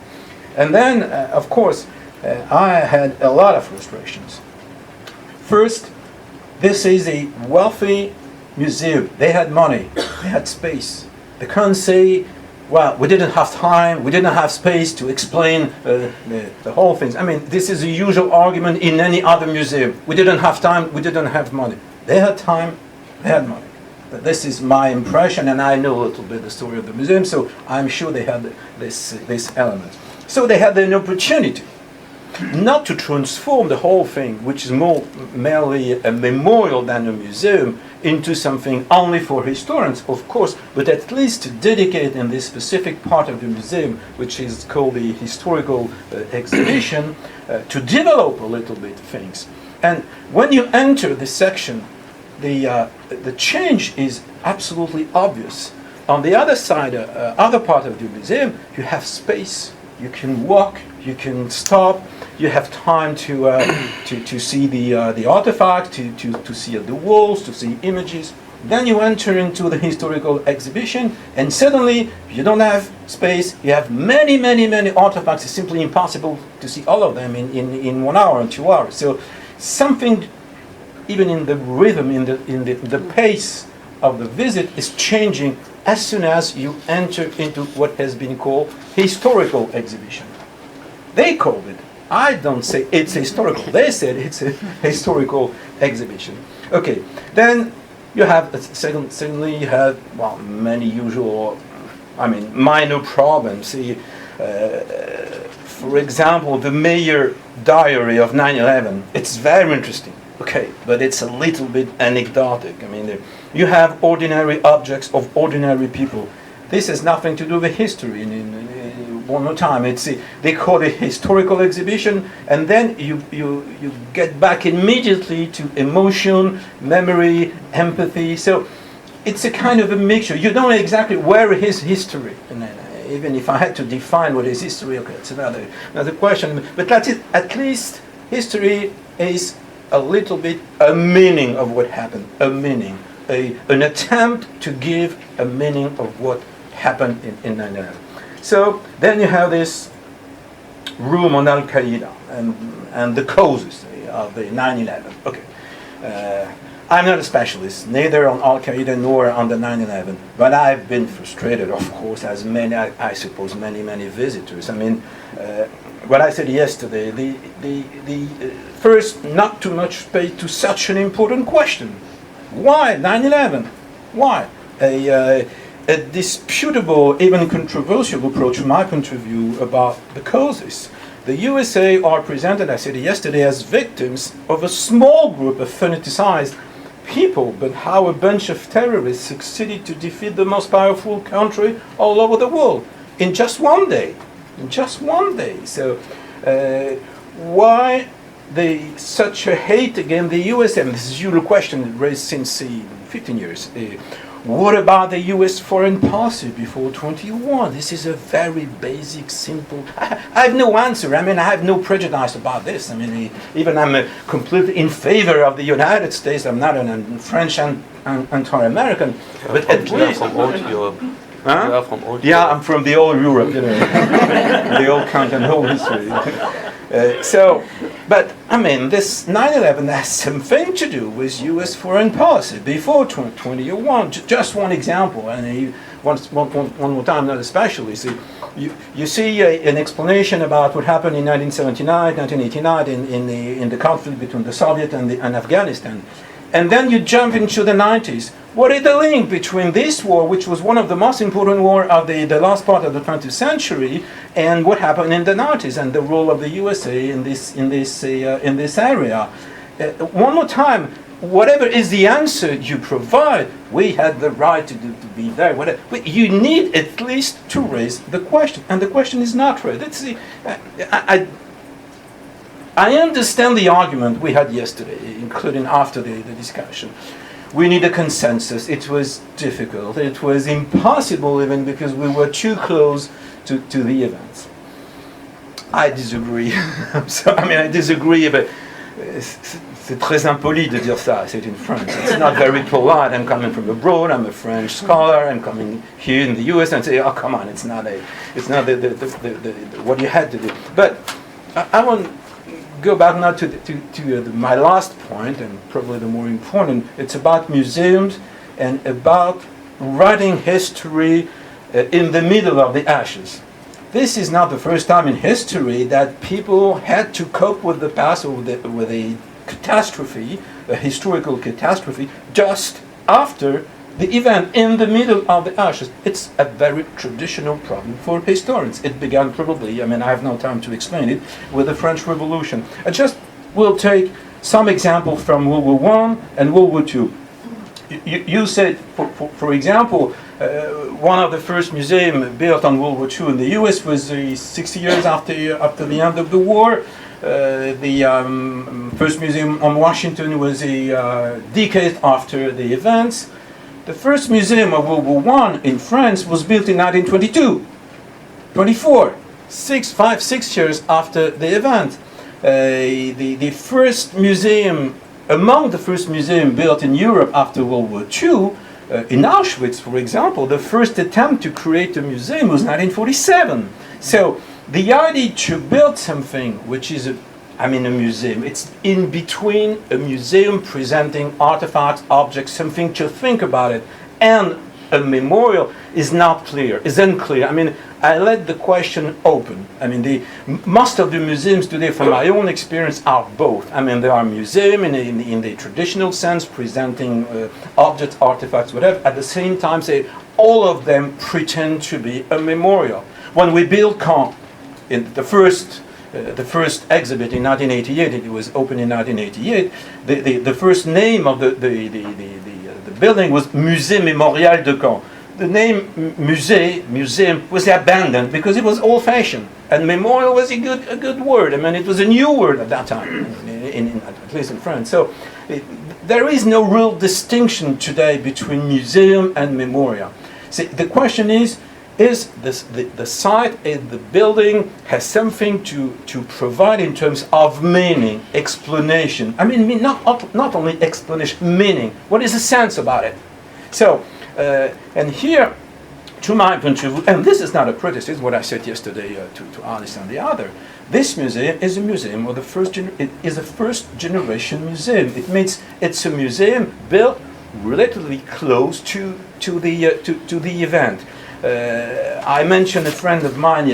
S4: And then, of course, I had a lot of frustrations. First, this is a wealthy museum. They had money, they had space. They can't say, well, we didn't have time, we didn't have space to explain the whole thing. I mean, this is a usual argument in any other museum. We didn't have time, we didn't have money. They had time, they had money. But this is my impression, and I know a little bit the story of the museum, so I'm sure they had this element. So they had an opportunity not to transform the whole thing, which is more merely a memorial than a museum, into something only for historians, of course, but at least to dedicate in this specific part of the museum, which is called the historical exhibition, to develop a little bit things. And when you enter this section, the change is absolutely obvious. On the other side, other part of the museum, you have space. You can walk, you can stop, you have time to see the artifact, to see the walls, to see images. Then you enter into the historical exhibition, and suddenly you don't have space. You have many, many, many artifacts. It's simply impossible to see all of them in 1 hour and 2 hours. So something, even in the rhythm, in the pace of the visit, is changing as soon as you enter into what has been called historical exhibition. They called it. I don't say it's historical. They said it's a historical exhibition. Okay, then you have, secondly, you have, well, many usual, minor problems. See, for example, the mayor diary of 9/11. It's very interesting. Okay, but it's a little bit anecdotic. I mean, you have ordinary objects of ordinary people. This has nothing to do with history. One more time, they call it historical exhibition, and then you get back immediately to emotion, memory, empathy. So it's a kind of a mixture. You don't know exactly where is history. And even if I had to define what is history, okay, it's another question. But that's it. At least history is a little bit a meaning of what happened, a meaning. an attempt to give a meaning of what happened in 9/11. So then you have this room on Al-Qaeda and the causes of the 9/11. Okay. I'm not a specialist, neither on Al-Qaeda nor on the 9/11, but I've been frustrated, of course, as many, I suppose, many visitors. I mean, what I said yesterday, the first, not too much space to such an important question. Why 9/11? Why? A disputable, even controversial approach from my point of view about the causes. The USA are presented, I said yesterday, as victims of a small group of fanaticized people, but how a bunch of terrorists succeeded to defeat the most powerful country all over the world in just one day. In just one day. So why such a hate against the USA? And this is a usual question raised since 15 years. What about the US foreign policy before 21? This is a very basic, simple... I have no answer. I mean, I have no prejudice about this. I mean, even I'm completely in favor of the United States. I'm not a French anti-American. But at least...
S5: from old Europe.
S4: Huh?
S5: You are from old
S4: Yeah,
S5: Europe.
S4: I'm from the old Europe, you know. The old continent, whole history. But I mean, this 9/11 has something to do with U.S. foreign policy before 2021. Just one example, and one more time, not especially. See, you see an explanation about what happened in 1979, 1989 in the conflict between the Soviet and Afghanistan. And then you jump into the 90s. What is the link between this war, which was one of the most important wars of the last part of the 20th century, and what happened in the 90s, and the role of the USA in this area? One more time, whatever is the answer you provide, we had the right to be there. You need at least to raise the question, and the question is not raised. I understand the argument we had yesterday, including after the discussion. We need a consensus. It was difficult. It was impossible even because we were too close to the events. I disagree. I disagree, but c'est très impoli de dire ça. I say it in French. It's not very polite. I'm coming from abroad. I'm a French scholar. I'm coming here in the U.S. and say, oh, come on, it's not what you had to do. But I want go back now to my last point, and probably the more important. It's about museums and about writing history in the middle of the ashes. This is not the first time in history that people had to cope with the past or with a catastrophe, a historical catastrophe, just after the event, in the middle of the ashes. It's a very traditional problem for historians. It began probably, I have no time to explain it, with the French Revolution. I just will take some example from World War I and World War II. You said, for example, one of the first museums built on World War II in the US was 60 years after the end of the war. The first museum on Washington was a decade after the events. The first museum of World War I in France was built in 1922. 6 years after the event. The first museum, among the first museums built in Europe after World War II, in Auschwitz, for example, the first attempt to create a museum was 1947. So the idea to build something which is a museum, it's in between a museum presenting artifacts, objects, something to think about it, and a memorial is not clear, is unclear. I let the question open. Most of the museums today, from my own experience, are both. There are museums in the traditional sense, presenting objects, artifacts, whatever. At the same time, say all of them pretend to be a memorial. When we built Caen, in the first exhibit in 1988, it was opened in 1988. The first name of the building was Musée Mémorial de Caen. The name museum was abandoned because it was old-fashioned, and memorial was a good word. It was a new word at that time, at least in France. So there is no real distinction today between museum and memorial. See, the question is, is this, the site in the building has something to provide in terms of meaning, explanation. I mean not only explanation, meaning. What is the sense about it? So, and here, to my point of view, and this is not a criticism, what I said yesterday to Alice and the other, this museum is a museum of the it is a first generation museum. It means it's a museum built relatively close to the event. I mentioned a friend of mine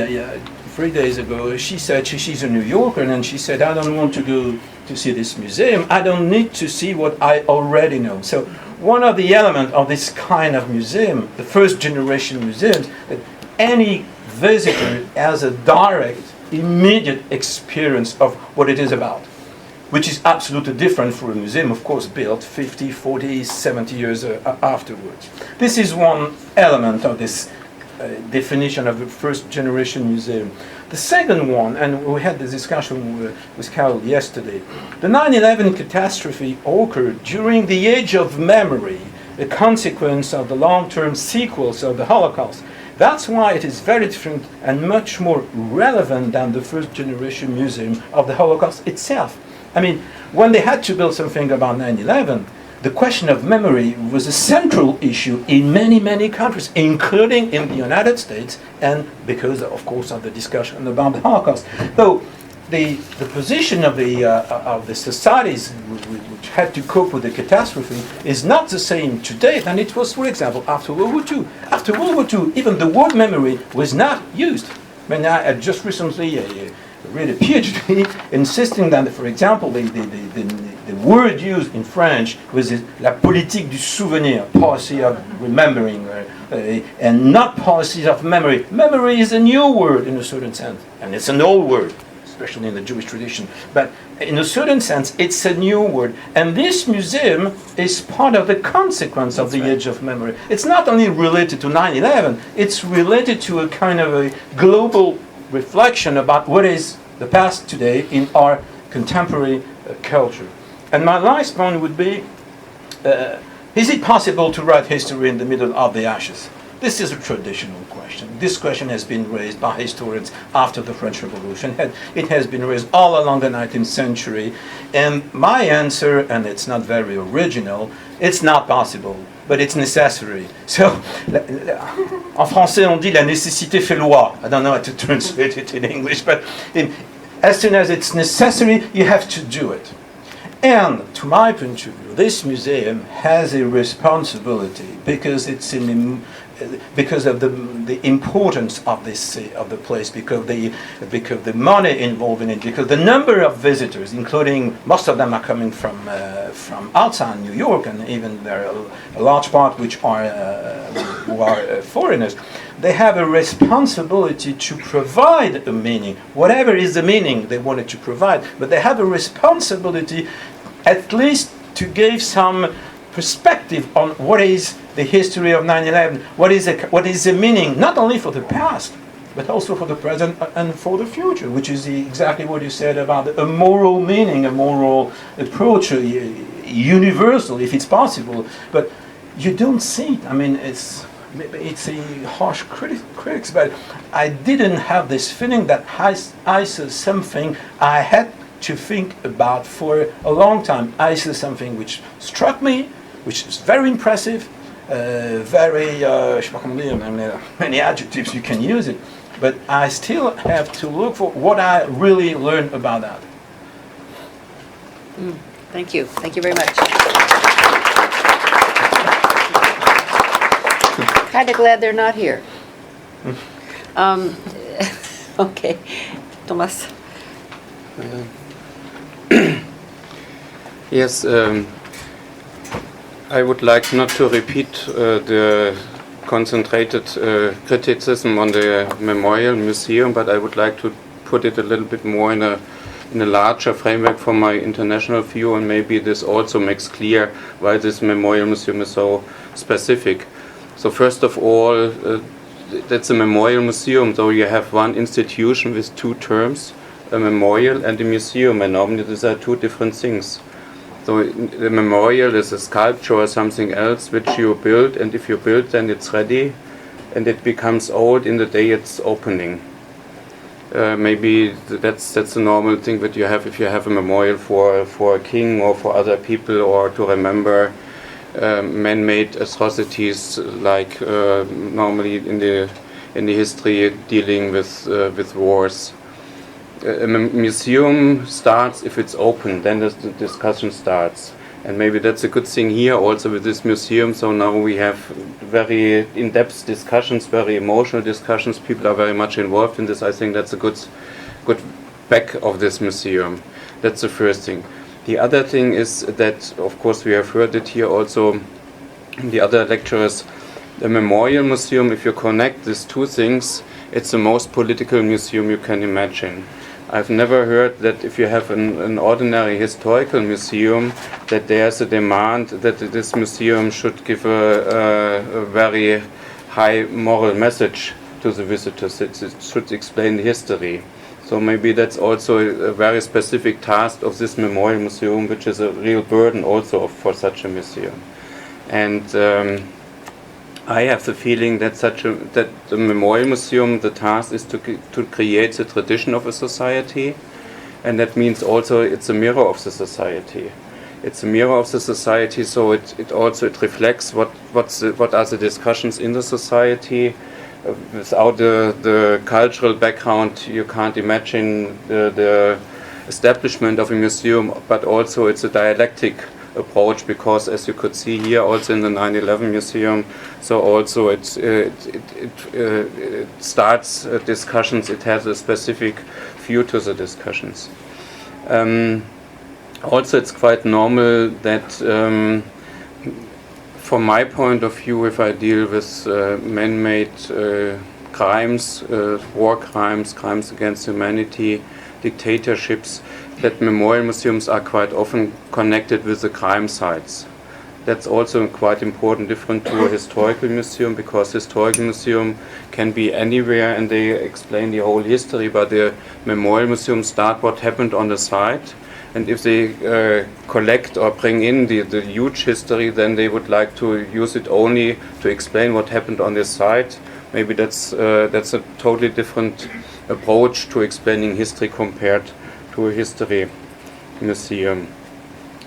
S4: 3 days ago. She said she's a New Yorker, and she said, I don't want to go to see this museum. I don't need to see what I already know. So one of the elements of this kind of museum, the first generation museums, that any visitor has a direct, immediate experience of what it is about, which is absolutely different for a museum, of course, built 50, 40, 70 years afterwards. This is one element of this definition of a first generation museum. The second one, and we had this discussion with Carol yesterday, the 9/11 catastrophe occurred during the age of memory, a consequence of the long-term sequels of the Holocaust. That's why it is very different and much more relevant than the first generation museum of the Holocaust itself. I mean, when they had to build something about 9/11, the question of memory was a central issue in many, many countries, including in the United States, and because, of course, of the discussion about the Holocaust. So the position of the societies which had to cope with the catastrophe is not the same today than it was, for example, after World War II. After World War II, even the word memory was not used. I mean, I just recently read a PhD insisting that, for example, the word used in French was la politique du souvenir, policy of remembering, and not policies of memory. Memory is a new word in a certain sense, and it's an old word, especially in the Jewish tradition. But in a certain sense, it's a new word. And this museum is part of the consequence of the age of memory. It's not only related to 9/11, it's related to a kind of a global reflection about what is the past today in our contemporary culture. And my last point would be, is it possible to write history in the middle of the ashes? This is a traditional question. This question has been raised by historians after the French Revolution. It has been raised all along the 19th century. And my answer, and it's not very original, it's not possible, but it's necessary. So, en français on dit la nécessité fait loi. I don't know how to translate it in English, but as soon as it's necessary, you have to do it. And to my point of view, this museum has a responsibility because it's because of the importance of this of the place, because the money involved in it, because the number of visitors, including most of them are coming from outside New York, and even there are a large part which are who are foreigners. They have a responsibility to provide a meaning, whatever is the meaning they wanted to provide, but they have a responsibility at least to give some perspective on what is the history of 9/11, what is the meaning, not only for the past, but also for the present and for the future, which is exactly what you said about a moral meaning, a moral approach, universal if it's possible, but you don't see it. I mean, it's a harsh critics, but I didn't have this feeling that I saw something I had to think about for a long time. I saw something which struck me, which is very impressive, very, je sais pas comment dire, many adjectives you can use it, but I still have to look for what I really learned about that.
S1: Thank you. Thank you very much. Kind of glad they're not here. Okay. Thomas.
S5: Yes, I would like not to repeat the concentrated criticism on the Memorial Museum, but I would like to put it a little bit more in a larger framework for my international view, and maybe this also makes clear why this Memorial Museum is so specific. So first of all, that's a memorial museum, so you have one institution with two terms, a memorial and a museum, and normally these are two different things. So the memorial is a sculpture or something else which you build, and if you build then it's ready, and it becomes old in the day it's opening. Maybe that's a normal thing that you have if you have a memorial for a king or for other people, or to remember man-made atrocities, like normally in the history dealing with wars. A museum starts if it's open, then the discussion starts. And maybe that's a good thing here also with this museum. So now we have very in-depth discussions, very emotional discussions. People are very much involved in this. I think that's a good back of this museum. That's the first thing. The other thing is that, of course, we have heard it here also in the other lectures, the Memorial Museum, if you connect these two things, it's the most political museum you can imagine. I've never heard that if you have an ordinary historical museum, that there's a demand that this museum should give a very high moral message to the visitors. It should explain the history. So maybe that's also a very specific task of this Memorial Museum, which is a real burden also for such a museum. And I have the feeling that the Memorial Museum, the task is to create the tradition of a society, and that means also it's a mirror of the society. It's a mirror of the society, so it reflects what are the discussions in the society. Without the cultural background, you can't imagine the establishment of a museum, but also it's a dialectic approach, because as you could see here also in the 9/11 museum, so also it starts discussions, it has a specific view to the discussions. Also it's quite normal that from my point of view, if I deal with man-made crimes, war crimes, crimes against humanity, dictatorships, that memorial museums are quite often connected with the crime sites. That's also quite important, different to a historical museum, because historical museum can be anywhere and they explain the whole history, but the memorial museum start what happened on the site, and if they collect or bring in the huge history, then they would like to use it only to explain what happened on this site. Maybe that's a totally different approach to explaining history compared to a history museum.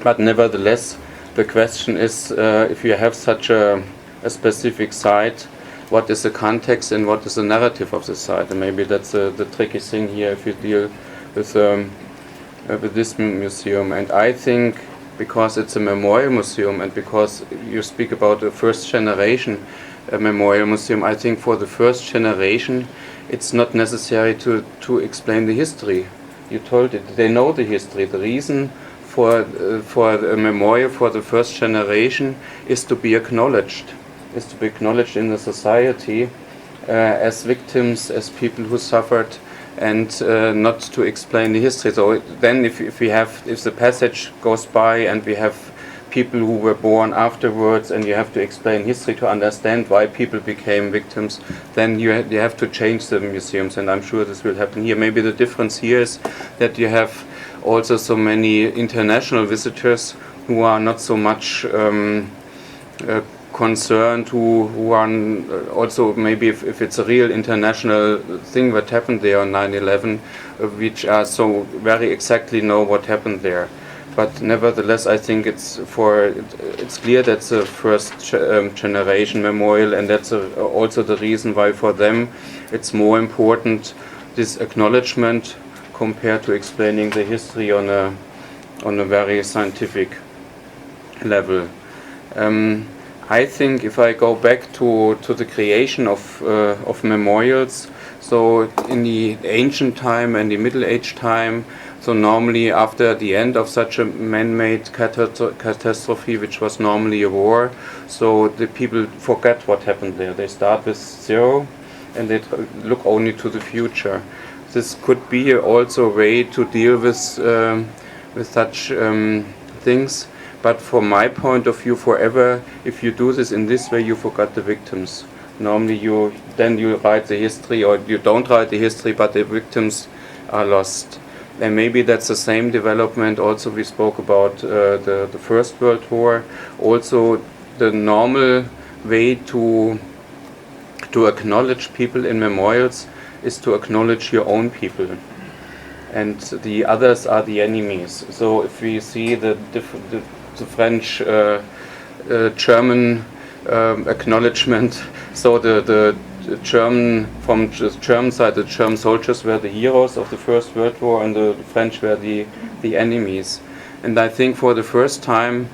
S5: But nevertheless, the question is, if you have such a specific site, what is the context and what is the narrative of the site? And maybe that's the tricky thing here if you deal with this museum. And I think, because it's a memorial museum and because you speak about the first generation memorial museum, I think for the first generation it's not necessary to explain the history. You told it, they know the history. The reason for a memorial for the first generation is to be acknowledged, in the society as victims, as people who suffered, and not to explain the history. So then if the passage goes by and we have people who were born afterwards and you have to explain history to understand why people became victims, then you have to change the museums, and I'm sure this will happen here. Maybe the difference here is that you have also so many international visitors who are not so much concerned, who are also, maybe if it's a real international thing that happened there on 9/11, which are so very exactly know what happened there. But nevertheless, I think it's clear that's a first generation memorial, and that's also the reason why for them it's more important, this acknowledgement, compared to explaining the history on a very scientific level. I think if I go back to the creation of memorials, so in the ancient time and the Middle Age time, so normally after the end of such a man-made catastrophe, which was normally a war, so the people forget what happened there. They start with zero and they look only to the future. This could be also a way to deal with such things. But from my point of view, forever, if you do this in this way, you forgot the victims. Normally you write the history, or you don't write the history, but the victims are lost. And maybe that's the same development also we spoke about the First World War. Also the normal way to to acknowledge people in memorials is to acknowledge your own people, and the others are the enemies. So if we see the French German acknowledgement, so the German, from the German side, the German soldiers were the heroes of the First World War, and the French were the enemies. And I think for the first time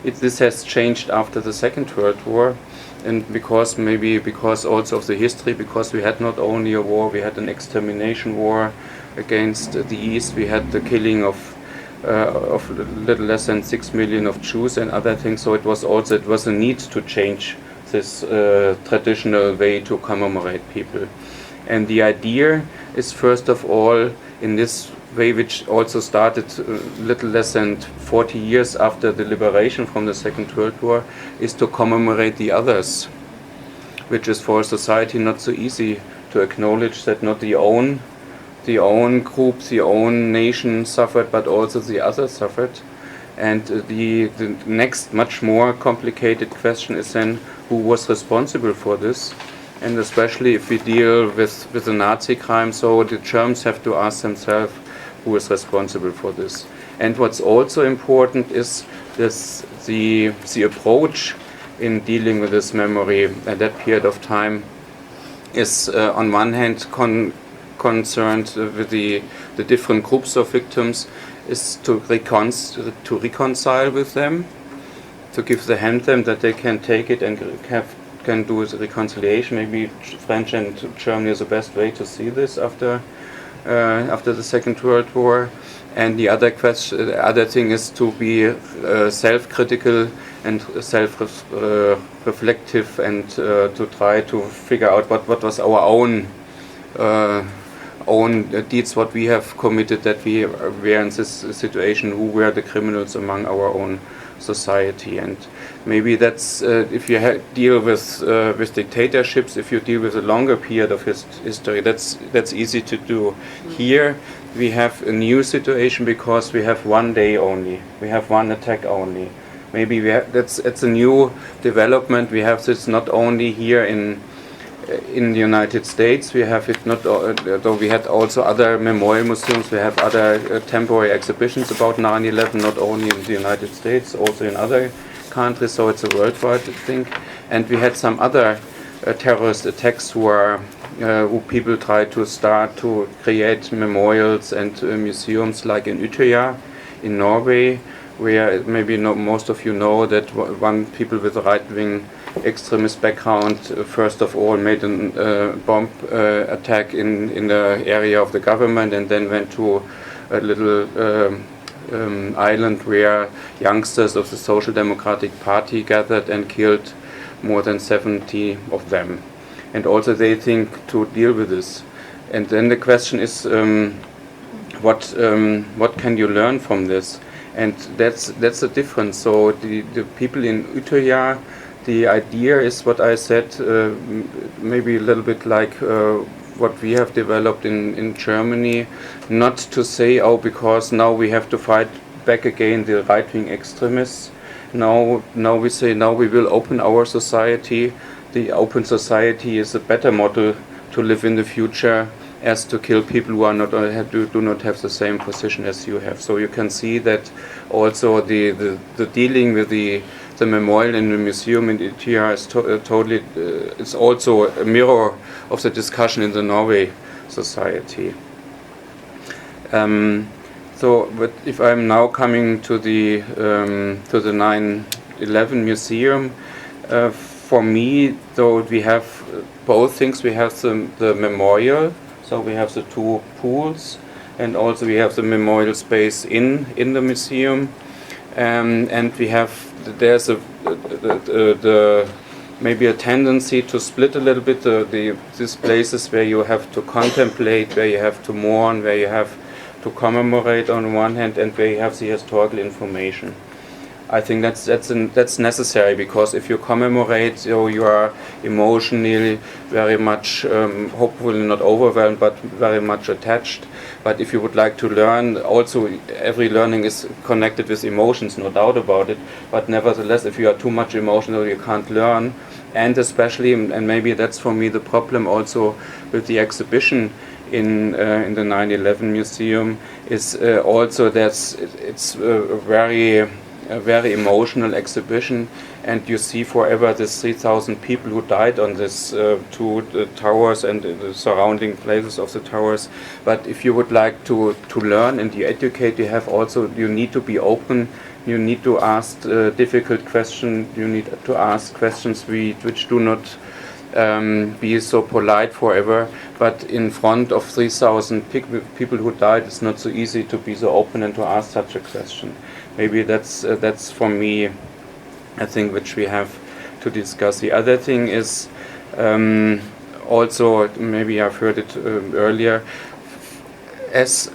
S5: this has changed after the Second World War, and because also of the history, because we had not only a war, we had an extermination war against the East, we had the killing of a little less than 6 million of Jews and other things. So it was a need to change this traditional way to commemorate people. And the idea is, first of all, in this way, which also started a little less than 40 years after the liberation from the Second World War, is to commemorate the others, which is for a society not so easy to acknowledge that not the own group, the own nation suffered, but also the others suffered. And the next much more complicated question is then, who was responsible for this? And especially if we deal with the Nazi crime, so the Germans have to ask themselves who is responsible for this. And what's also important is the approach in dealing with this memory at that period of time is on one hand concerned with the different groups of victims, is to reconcile with them, to give the hand them that they can take it and can do the reconciliation. Maybe French and Germany is the best way to see this after the Second World War. And the other thing is to be self-critical and self-reflective, and to try to figure out what was our own deeds, what we have committed, that we were in this situation, who were the criminals among our own society. And maybe that's if you deal with dictatorships, if you deal with a longer period of history, that's easy to do. Here we have a new situation because we have one day only, we have one attack only. Maybe that's a new development. We have this not only here in the United States. We have it not, though we had also other memorial museums. We have other temporary exhibitions about 9/11, not only in the United States, also in other countries. So it's a worldwide thing. And we had some other terrorist attacks who people tried to start to create memorials and museums, like in Utøya, in Norway, where maybe most of you know that one people with a right-wing extremist background first of all made a bomb attack in the area of the government, and then went to a little island where youngsters of the Social Democratic Party gathered and killed more than 70 of them. And also they think to deal with this. And then the question is, what can you learn from this? And that's the difference. So the people in Utøya, the idea is what I said, maybe a little bit like what we have developed in Germany, not to say, oh, because now we have to fight back again the right-wing extremists. Now we say, now we will open our society. The open society is a better model to live in the future, as to kill people who are do not have the same position as you have. So you can see that also the dealing with the memorial in the museum in Utøya is totally it's also a mirror of the discussion in the Norway society. But if I'm now coming to the 9/11 museum, for me, though, we have both things. We have the memorial, so we have the two pools, and also we have the memorial space in the museum, and we have there's maybe a tendency to split a little bit these places where you have to contemplate, where you have to mourn, where you have to commemorate on one hand, and where you have the historical information. I think that's necessary, because if you commemorate, you are emotionally very much, hopefully not overwhelmed, but very much attached. But if you would like to learn, also every learning is connected with emotions, no doubt about it. But nevertheless, if you are too much emotional, you can't learn. and especially, and maybe that's for me the problem also with the exhibition in the 9/11 museum, is also it's a very emotional exhibition, and you see forever this 3,000 people who died on this two towers and the surrounding places of the towers. But if you would like to learn and you educate, you need to be open. You need to ask difficult questions. You need to ask questions which do not be so polite forever. But in front of 3,000 people who died, it's not so easy to be so open and to ask such a question. Maybe that's for me a thing which we have to discuss. The other thing is also, maybe I've heard it earlier, as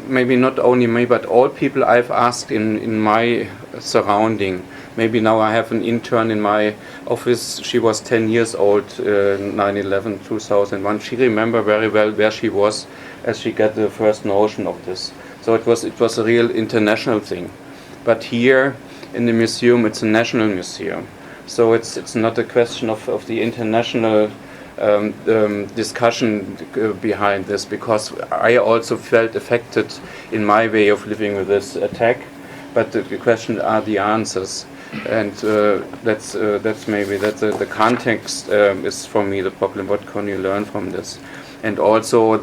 S5: maybe not only me, but all people I've asked in my surrounding. Maybe now I have an intern in my office. She was 10 years old, 9/11, 2001. She remembered very well where she was as she got the first notion of this. So it was a real international thing. But here in the museum, it's a national museum. So it's not a question of the international discussion behind this, because I also felt affected in my way of living with this attack. But the question are the answers, and that's maybe the context is for me the problem. What can you learn from this? And also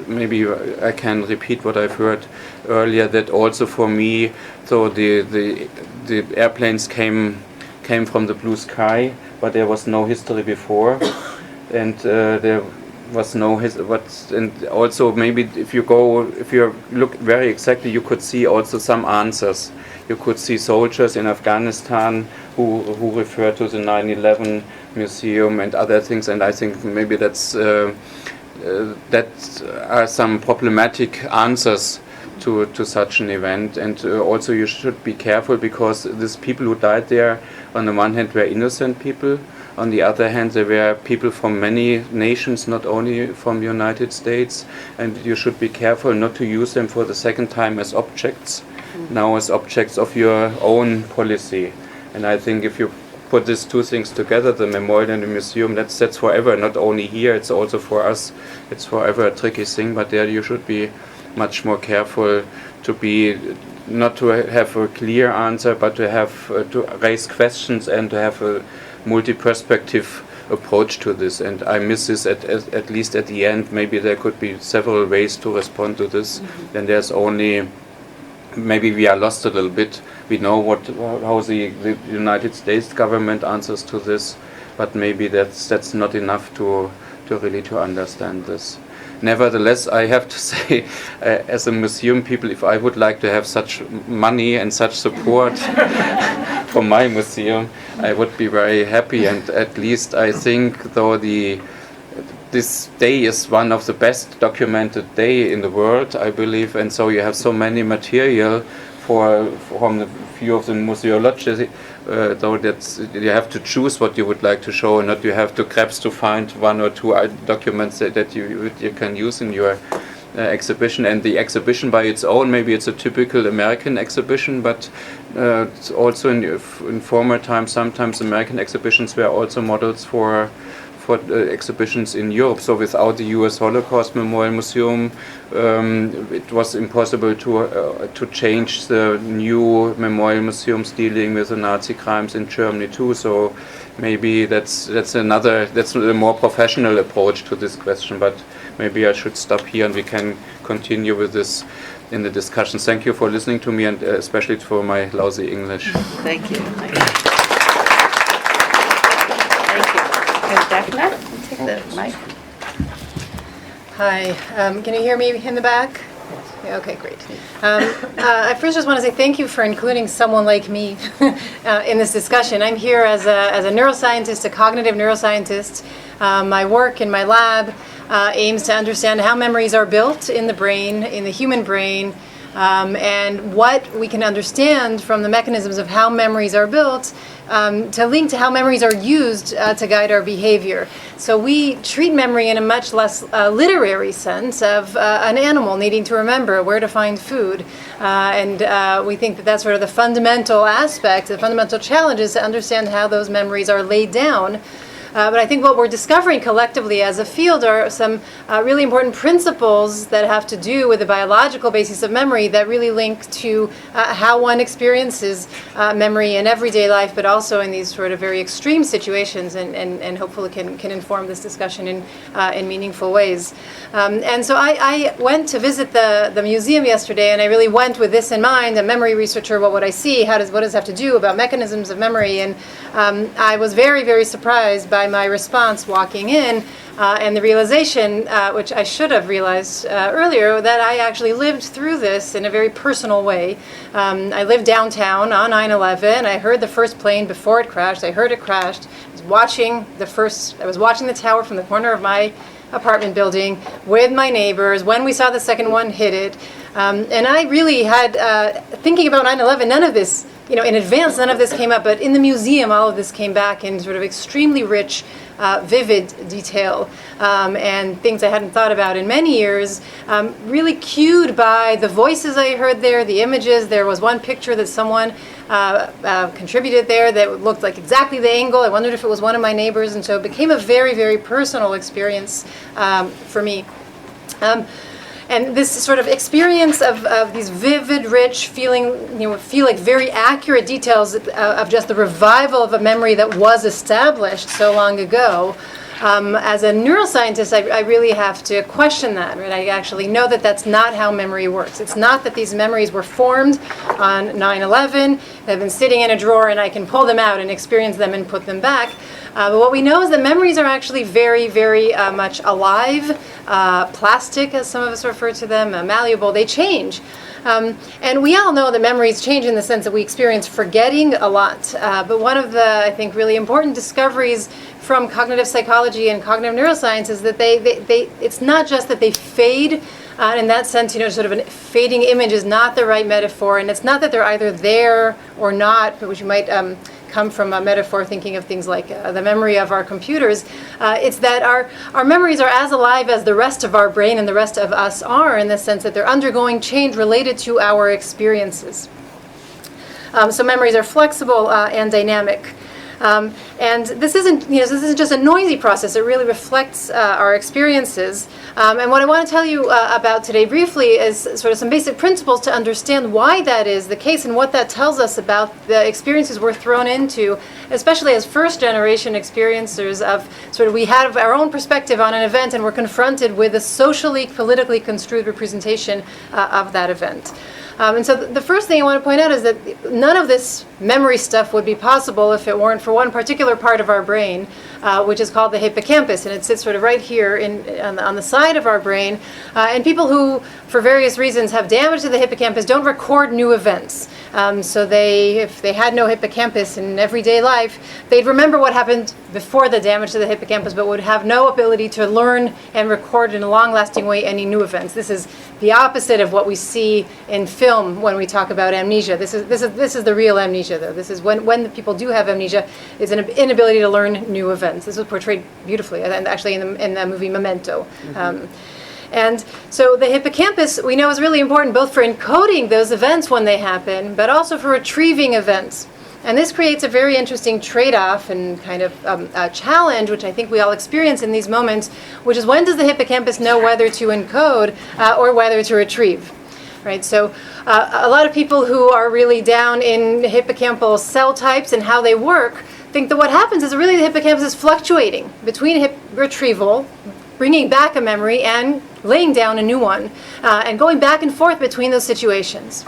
S5: maybe I can repeat what I've heard earlier, that also for me, so the airplanes came from the blue sky, but there was no history before. And there was no and also maybe if you look very exactly, you could see also some answers. You could see soldiers in Afghanistan who refer to the 9/11 museum and other things, and I think maybe that are some problematic answers to such an event. And also you should be careful, because these people who died there, on the one hand, were innocent people. On the other hand, there were people from many nations, not only from the United States, and you should be careful not to use them for the second time as objects, now as objects of your own policy. And I think if you put these two things together, the memorial and the museum, that's forever, not only here, it's also for us, it's forever a tricky thing, but there you should be much more careful not to have a clear answer, but to have to raise questions and to have a multi-perspective approach to this. And I miss this at least at the end. Maybe there could be several ways to respond to this. Then there's only, maybe we are lost a little bit. We know how the United States government answers to this, but maybe that's not enough to really to understand this. Nevertheless, I have to say, as a museum people, if I would like to have such money and such support from my museum, I would be very happy. And at least I think, though this day is one of the best documented day in the world, I believe, and so you have so many material from the view of the museology, though you have to choose what you would like to show, and not you have to grasp to find one or two documents that you can use in your exhibition. And the exhibition by its own, maybe it's a typical American exhibition, but also in former times, sometimes American exhibitions were also models for exhibitions in Europe. So without the U.S. Holocaust Memorial Museum, it was impossible to change the new memorial museums dealing with the Nazi crimes in Germany too. So maybe that's a more professional approach to this question. But maybe I should stop here and we can continue with this in the discussion. Thank you for listening to me, and especially for my lousy English.
S1: Thank you. Thank you. Daphna, take the mic.
S6: Hi, can you hear me in the back? Yeah, okay, great. I first just want to say thank you for including someone like me in this discussion. I'm here as a neuroscientist, a cognitive neuroscientist. My work in my lab aims to understand how memories are built in the brain, in the human brain, and what we can understand from the mechanisms of how memories are built to link to how memories are used to guide our behavior. So we treat memory in a much less literary sense of an animal needing to remember where to find food. And we think that that's sort of the fundamental aspect, the fundamental challenge is to understand how those memories are laid down. But I think what we're discovering collectively as a field are some really important principles that have to do with the biological basis of memory that really link to how one experiences memory in everyday life, but also in these sort of very extreme situations, and hopefully can inform this discussion in meaningful ways. And so I went to visit the museum yesterday, and I really went with this in mind, a memory researcher, what would I see, what does it have to do about mechanisms of memory, and I was very, very surprised by my response walking in and the realization, which I should have realized earlier, that I actually lived through this in a very personal way. I lived downtown on 9/11. I heard the first plane before it crashed. I heard it crashed. I was watching the tower from the corner of my apartment building with my neighbors when we saw the second one hit it. And I really had, thinking about 9/11, none of this, in advance, none of this came up, but in the museum, all of this came back in sort of extremely rich, vivid detail, and things I hadn't thought about in many years, really cued by the voices I heard there, the images. There was one picture that someone contributed there that looked like exactly the angle. I wondered if it was one of my neighbors, and so it became a very, very personal experience for me. And this sort of experience of these vivid, rich, feel like very accurate details of just the revival of a memory that was established so long ago. As a neuroscientist, I really have to question that. Right? I actually know that that's not how memory works. It's not that these memories were formed on 9/11, they've been sitting in a drawer, and I can pull them out and experience them and put them back. But what we know is that memories are actually very, very much alive, plastic, as some of us refer to them, malleable. They change. And we all know that memories change in the sense that we experience forgetting a lot. But one of the, I think, really important discoveries from cognitive psychology and cognitive neuroscience is that it's not just that they fade. In that sense, sort of a fading image is not the right metaphor. And it's not that they're either there or not, which you might come from a metaphor thinking of things like the memory of our computers. It's that our memories are as alive as the rest of our brain and the rest of us are, in the sense that they're undergoing change related to our experiences. So memories are flexible and dynamic. And this isn't just a noisy process. It really reflects our experiences. And what I want to tell you about today briefly is sort of some basic principles to understand why that is the case and what that tells us about the experiences we're thrown into, especially as first-generation experiencers of we have our own perspective on an event and we're confronted with a socially, politically construed representation of that event. And so the first thing I want to point out is that none of this memory stuff would be possible if it weren't for one particular part of our brain, which is called the hippocampus, and it sits sort of right here on the side of our brain. And people who, for various reasons, have damage to the hippocampus don't record new events. So if they had no hippocampus in everyday life, they'd remember what happened before the damage to the hippocampus, but would have no ability to learn and record in a long-lasting way any new events. This is the opposite of what we see in film when we talk about amnesia. This is the real amnesia, though. This is when the people do have amnesia, is an inability to learn new events. This was portrayed beautifully, and actually in the movie Memento. Mm-hmm. And so the hippocampus, we know, is really important both for encoding those events when they happen, but also for retrieving events. And this creates a very interesting trade-off and kind of a challenge, which I think we all experience in these moments, which is when does the hippocampus know whether to encode or whether to retrieve? Right, so a lot of people who are really down in hippocampal cell types and how they work think that what happens is really the hippocampus is fluctuating between retrieval, bringing back a memory, and laying down a new one, and going back and forth between those situations.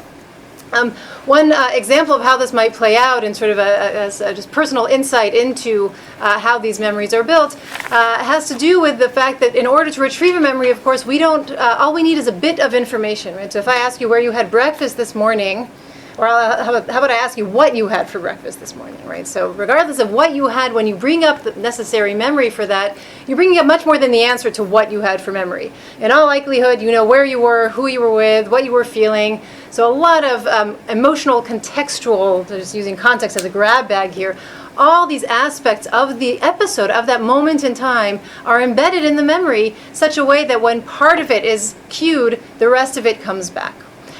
S6: One example of how this might play out in sort of as just personal insight into how these memories are built has to do with the fact that in order to retrieve a memory, of course, we don't, all we need is a bit of information, right? So if I ask you where you had breakfast this morning, or how about I ask you what you had for breakfast this morning, right? So regardless of what you had, when you bring up the necessary memory for that, you're bringing up much more than the answer to what you had for memory. In all likelihood, you know where you were, who you were with, what you were feeling. So a lot of emotional, contextual, just using context as a grab bag here, all these aspects of the episode, of that moment in time, are embedded in the memory such a way that when part of it is cued, the rest of it comes back.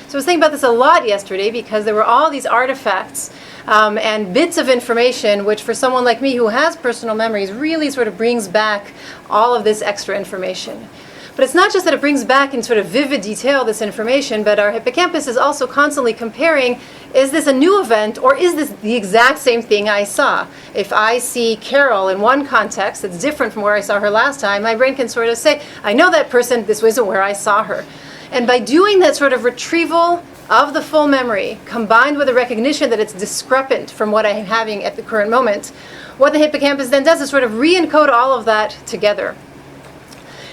S6: So I was thinking about this a lot yesterday because there were all these artifacts and bits of information which for someone like me who has personal memories really sort of brings back all of this extra information. But it's not just that it brings back in sort of vivid detail this information, but our hippocampus is also constantly comparing, is this a new event or is this the exact same thing I saw? If I see Carol in one context that's different from where I saw her last time, my brain can sort of say, I know that person, this wasn't where I saw her. And by doing that sort of retrieval of the full memory, combined with a recognition that it's discrepant from what I'm having at the current moment, what the hippocampus then does is sort of re-encode all of that together.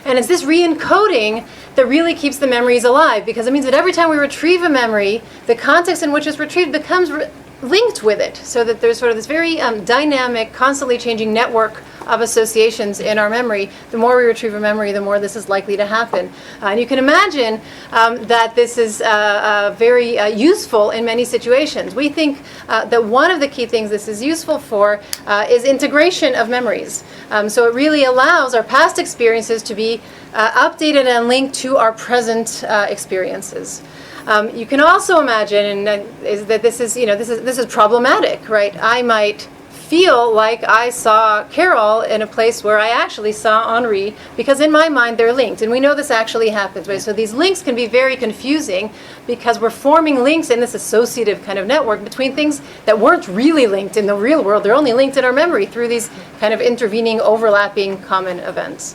S6: And it's this re-encoding that really keeps the memories alive, because it means that every time we retrieve a memory, the context in which it's retrieved becomes linked with it, so that there's sort of this very dynamic, constantly changing network of associations in our memory. The more we retrieve a memory, the more this is likely to happen. And you can imagine that this is very useful in many situations. We think that one of the key things this is useful for is integration of memories. So it really allows our past experiences to be updated and linked to our present experiences. You can also imagine that this is problematic, right? I might feel like I saw Carol in a place where I actually saw Henri, because in my mind they're linked, and we know this actually happens, right? So these links can be very confusing because we're forming links in this associative kind of network between things that weren't really linked in the real world. They're only linked in our memory through these kind of intervening, overlapping common events.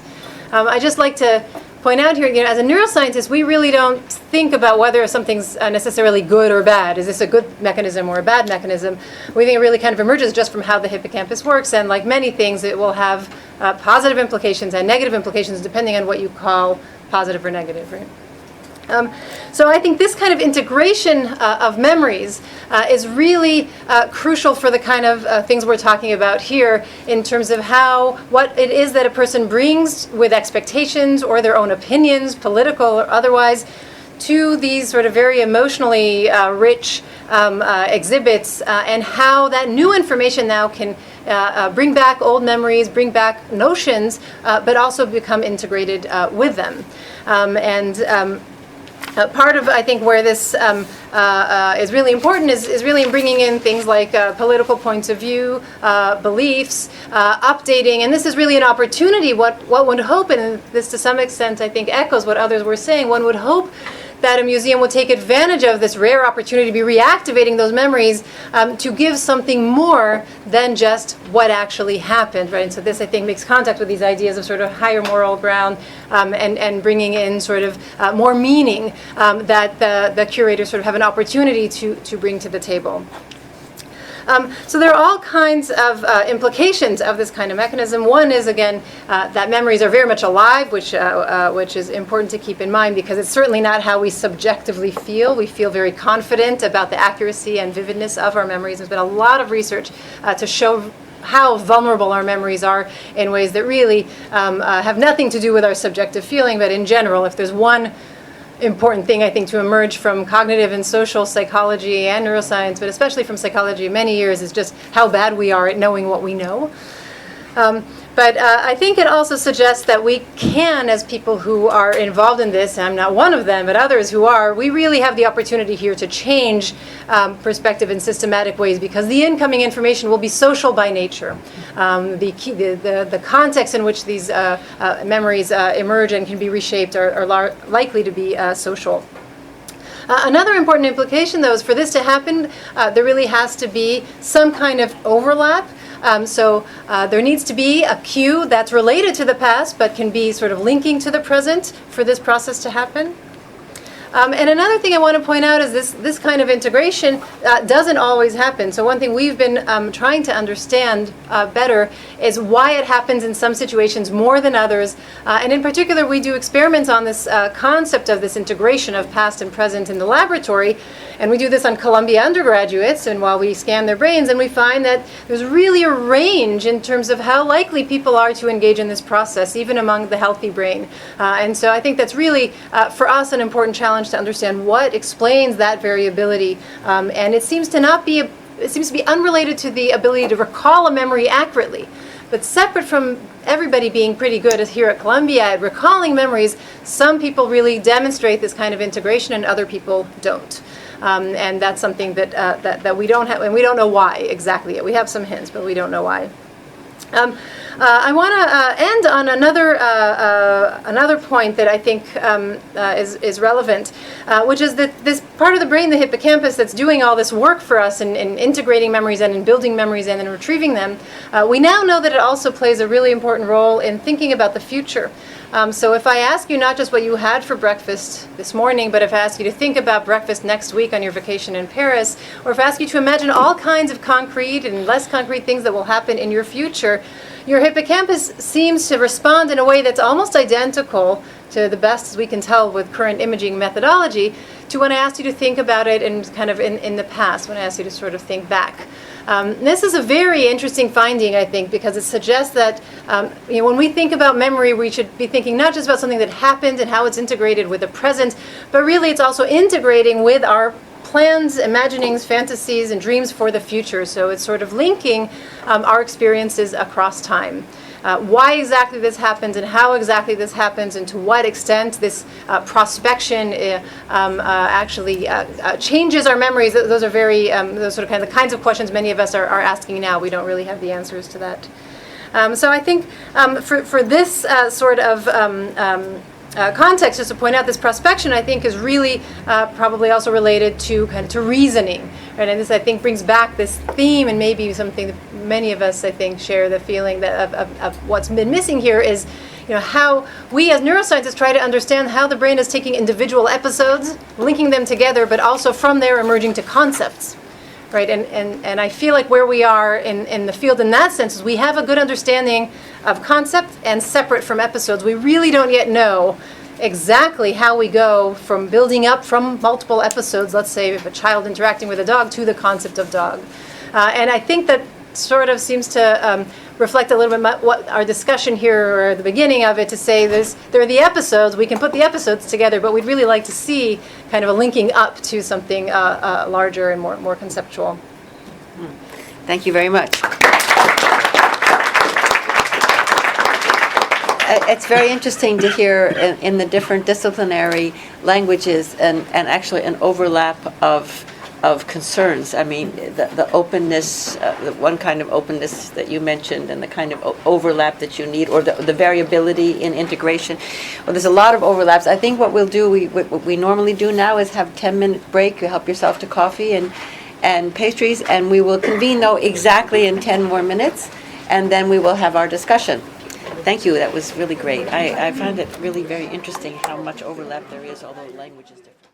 S6: I just like to point out here, as a neuroscientist, we really don't think about whether something's necessarily good or bad. Is this a good mechanism or a bad mechanism? We think it really kind of emerges just from how the hippocampus works, and like many things, it will have positive implications and negative implications depending on what you call positive or negative, right? So I think this kind of integration of memories is really crucial for the kind of things we're talking about here in terms of what it is that a person brings with expectations or their own opinions, political or otherwise, to these sort of very emotionally rich exhibits, and how that new information now can bring back old memories, bring back notions, but also become integrated with them. Part of, I think, where this is really important is really in bringing in things like political points of view, beliefs, updating, and this is really an opportunity. What one would hope, and this to some extent I think echoes what others were saying, one would hope that a museum will take advantage of this rare opportunity to be reactivating those memories to give something more than just what actually happened, right? And so this, I think, makes contact with these ideas of sort of higher moral ground and bringing in sort of more meaning that the curators sort of have an opportunity to bring to the table. So there are all kinds of implications of this kind of mechanism. One is, again, that memories are very much alive, which is important to keep in mind because it's certainly not how we subjectively feel. We feel very confident about the accuracy and vividness of our memories. There's been a lot of research to show how vulnerable our memories are in ways that really have nothing to do with our subjective feeling, but in general, if there's one important thing, I think, to emerge from cognitive and social psychology and neuroscience, but especially from psychology many years, is just how bad we are at knowing what we know. But I think it also suggests that we can, as people who are involved in this, and I'm not one of them, but others who are, we really have the opportunity here to change perspective in systematic ways because the incoming information will be social by nature. The context in which these memories emerge and can be reshaped are likely to be social. Another important implication, though, is for this to happen, there really has to be some kind of overlap. So there needs to be a cue that's related to the past but can be sort of linking to the present for this process to happen. And another thing I want to point out is this kind of integration doesn't always happen. So one thing we've been trying to understand better is why it happens in some situations more than others. And in particular, we do experiments on this concept of this integration of past and present in the laboratory. And we do this on Columbia undergraduates, and while we scan their brains, and we find that there's really a range in terms of how likely people are to engage in this process, even among the healthy brain. And so I think that's really, for us, an important challenge to understand what explains that variability. And it seems to be unrelated to the ability to recall a memory accurately. But separate from everybody being pretty good here at Columbia at recalling memories, some people really demonstrate this kind of integration and other people don't. And that's something that we don't have, and we don't know why exactly yet. We have some hints, but we don't know why. I want to end on another point that I think is relevant, which is that this part of the brain, the hippocampus, that's doing all this work for us in integrating memories and in building memories and in retrieving them, we now know that it also plays a really important role in thinking about the future. So if I ask you not just what you had for breakfast this morning, but if I ask you to think about breakfast next week on your vacation in Paris, or if I ask you to imagine all kinds of concrete and less concrete things that will happen in your future, your hippocampus seems to respond in a way that's almost identical, to the best as we can tell with current imaging methodology, to when I asked you to think about it in kind of in the past, when I asked you to sort of think back. This is a very interesting finding, I think, because it suggests that when we think about memory, we should be thinking not just about something that happened and how it's integrated with the present, but really it's also integrating with our plans, imaginings, fantasies, and dreams for the future. So it's sort of linking our experiences across time. Why exactly this happens and how exactly this happens and to what extent this prospection actually changes our memories. Those are very, those sort of the kinds of questions many of us are asking now. We don't really have the answers to that. So I think for this sort of context, just to point out, this prospection, I think, is really probably also related to to reasoning, right? And this, I think, brings back this theme, and maybe something that many of us, I think, share the feeling that of what's been missing here is, how we as neuroscientists try to understand how the brain is taking individual episodes, linking them together, but also from there emerging to concepts. Right, and I feel like where we are in the field in that sense is we have a good understanding of concept and separate from episodes. We really don't yet know exactly how we go from building up from multiple episodes, let's say if a child interacting with a dog, to the concept of dog. And I think that sort of seems to reflect a little bit what our discussion here, or the beginning of it, to say there are the episodes, we can put the episodes together, but we'd really like to see kind of a linking up to something larger and more conceptual.
S1: Thank you very much. It's very interesting to hear in the different disciplinary languages and actually an overlap of concerns. I mean, the openness, the one kind of openness that you mentioned, and the kind of overlap that you need, or the variability in integration. Well, there's a lot of overlaps. I think what we'll do, what we normally do now, is have 10-minute break. You help yourself to coffee and pastries, and we will convene, though, exactly in 10 more minutes, and then we will have our discussion. Thank you. That was really great. I found it really very interesting how much overlap there is, although language is different.